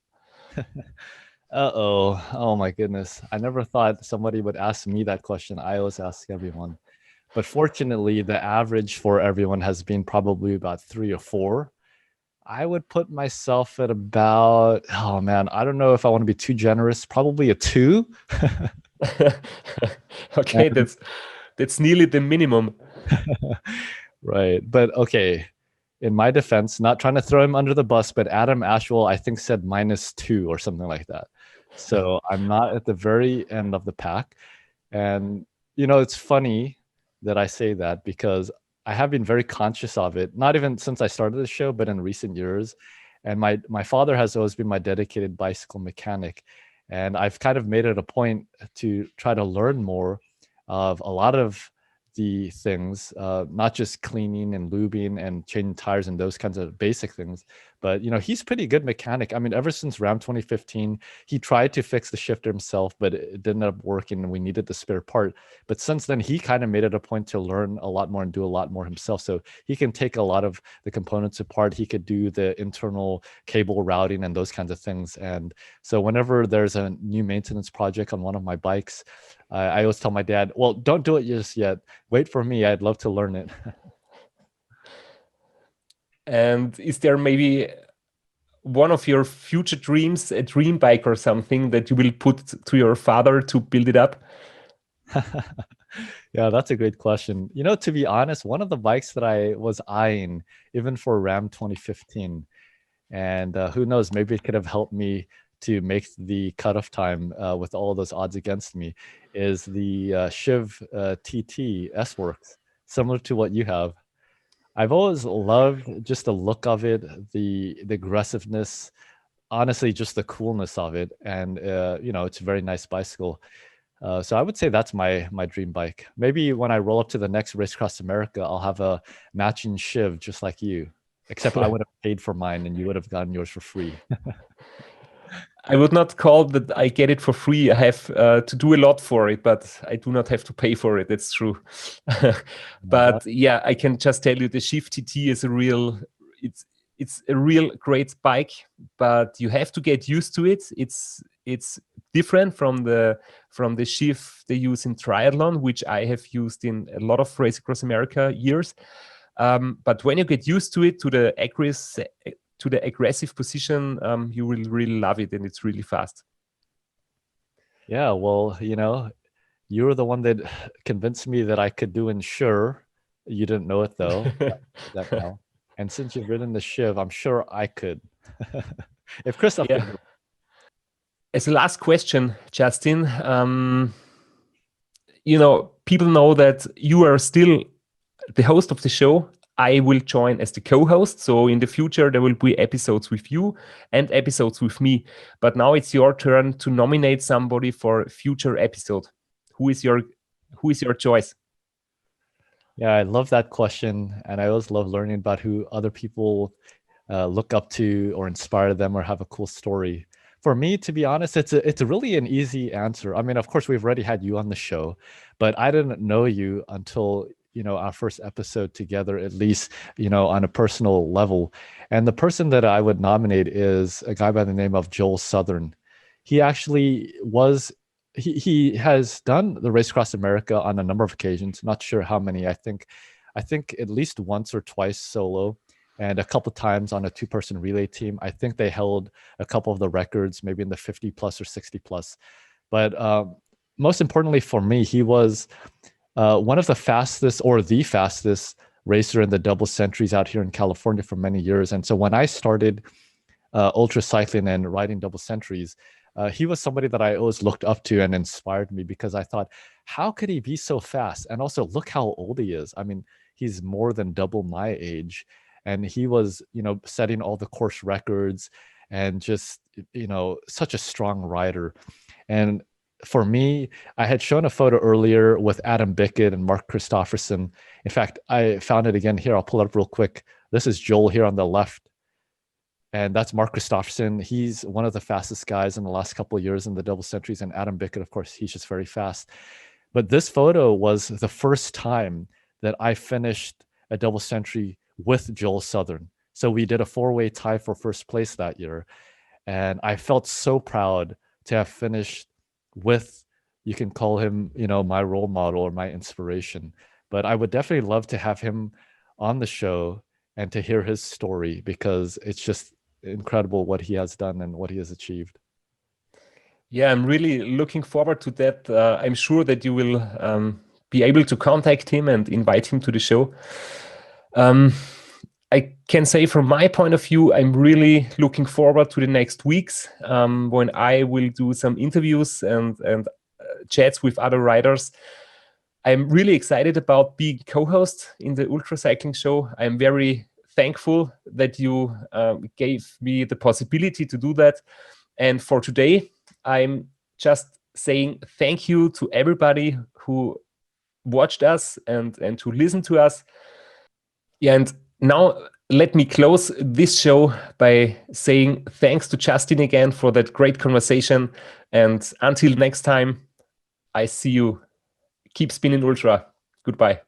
Oh my goodness. I never thought somebody would ask me that question. I always ask everyone. But fortunately, the average for everyone has been probably about 3 or 4. I would put myself at about, oh man, I don't know if I want to be too generous, probably a 2. Okay, that's nearly the minimum. Right. But okay, in my defense, not trying to throw him under the bus, but Adam Ashwell, I think, said -2 or something like that. So I'm not at the very end of the pack. And, it's funny that I say that because I have been very conscious of it, not even since I started the show, but in recent years. And my father has always been my dedicated bicycle mechanic. And I've kind of made it a point to try to learn more of a lot of the things, not just cleaning and lubing and changing tires and those kinds of basic things, but he's pretty good mechanic. I mean, ever since RAAM 2015, he tried to fix the shifter himself, but it didn't end up working and we needed the spare part. But since then, he kind of made it a point to learn a lot more and do a lot more himself. So he can take a lot of the components apart. He could do the internal cable routing and those kinds of things. And so whenever there's a new maintenance project on one of my bikes, I always tell my dad, well, don't do it just yet. Wait for me. I'd love to learn it. And is there maybe one of your future dreams, a dream bike or something that you will put to your father to build it up? Yeah, that's a great question. To be honest, one of the bikes that I was eyeing, even for RAAM 2015, and who knows, maybe it could have helped me to make the cutoff time with all those odds against me, is the Shiv TT S-Works, similar to what you have. I've always loved just the look of it, the aggressiveness, honestly, just the coolness of it. And, it's a very nice bicycle. So I would say that's my dream bike. Maybe when I roll up to the next Race Across America, I'll have a matching Shiv just like you, except I would have paid for mine and you would have gotten yours for free. I would not call that I get it for free. I have to do a lot for it, but I do not have to pay for it. That's true. But yeah, I can just tell you the Shiv TT is it's a real great bike, but you have to get used to it. It's different from the Shiv they use in triathlon, which I have used in a lot of Race Across America years. But when you get used to it, to the aggressive position, you will really love it, and it's really fast. Yeah, well, you were the one that convinced me that I could do Ensure. You didn't know it though. that now. And since you've ridden the Shiv, I'm sure I could. If Christoph could do it. As a last question, Justin, people know that you are still the host of the show. I will join as the co-host. So in the future, there will be episodes with you and episodes with me. But now it's your turn to nominate somebody for a future episode. Who is your choice? Yeah, I love that question. And I always love learning about who other people look up to or inspire them or have a cool story. For me, to be honest, it's really an easy answer. I mean, of course, we've already had you on the show, but I didn't know you until our first episode together, at least, on a personal level. And the person that I would nominate is a guy by the name of Joel Southern. He actually he has done the Race Across America on a number of occasions, not sure how many. I think at least once or twice solo and a couple times on a 2-person relay team. I think they held a couple of the records, maybe in the 50 plus or 60 plus. But most importantly for me, he was one of the fastest or the fastest racer in the double centuries out here in California for many years. And so when I started ultra cycling and riding double centuries, he was somebody that I always looked up to and inspired me, because I thought, how could he be so fast? And also, look how old he is. I mean, he's more than double my age, and he was, setting all the course records, and just, such a strong rider. And for me, I had shown a photo earlier with Adam Bickett and Mark Christofferson. In fact, I found it again here. I'll pull it up real quick. This is Joel here on the left. And that's Mark Christofferson. He's one of the fastest guys in the last couple of years in the double centuries. And Adam Bickett, of course, he's just very fast. But this photo was the first time that I finished a double century with Joel Southern. So we did a 4-way tie for first place that year. And I felt so proud to have finished with, you can call him, my role model or my inspiration. But I would definitely love to have him on the show and to hear his story, because it's just incredible what he has done and what he has achieved. Yeah, I'm really looking forward to that. I'm sure that you will be able to contact him and invite him to the show. I can say from my point of view, I'm really looking forward to the next weeks when I will do some interviews and chats with other riders. I'm really excited about being co-host in the Ultra Cycling Show. I'm very thankful that you gave me the possibility to do that. And for today, I'm just saying thank you to everybody who watched us and to listen to us. And now let me close this show by saying thanks to Justin again for that great conversation. And until next time, I see you. Keep spinning ultra. Goodbye.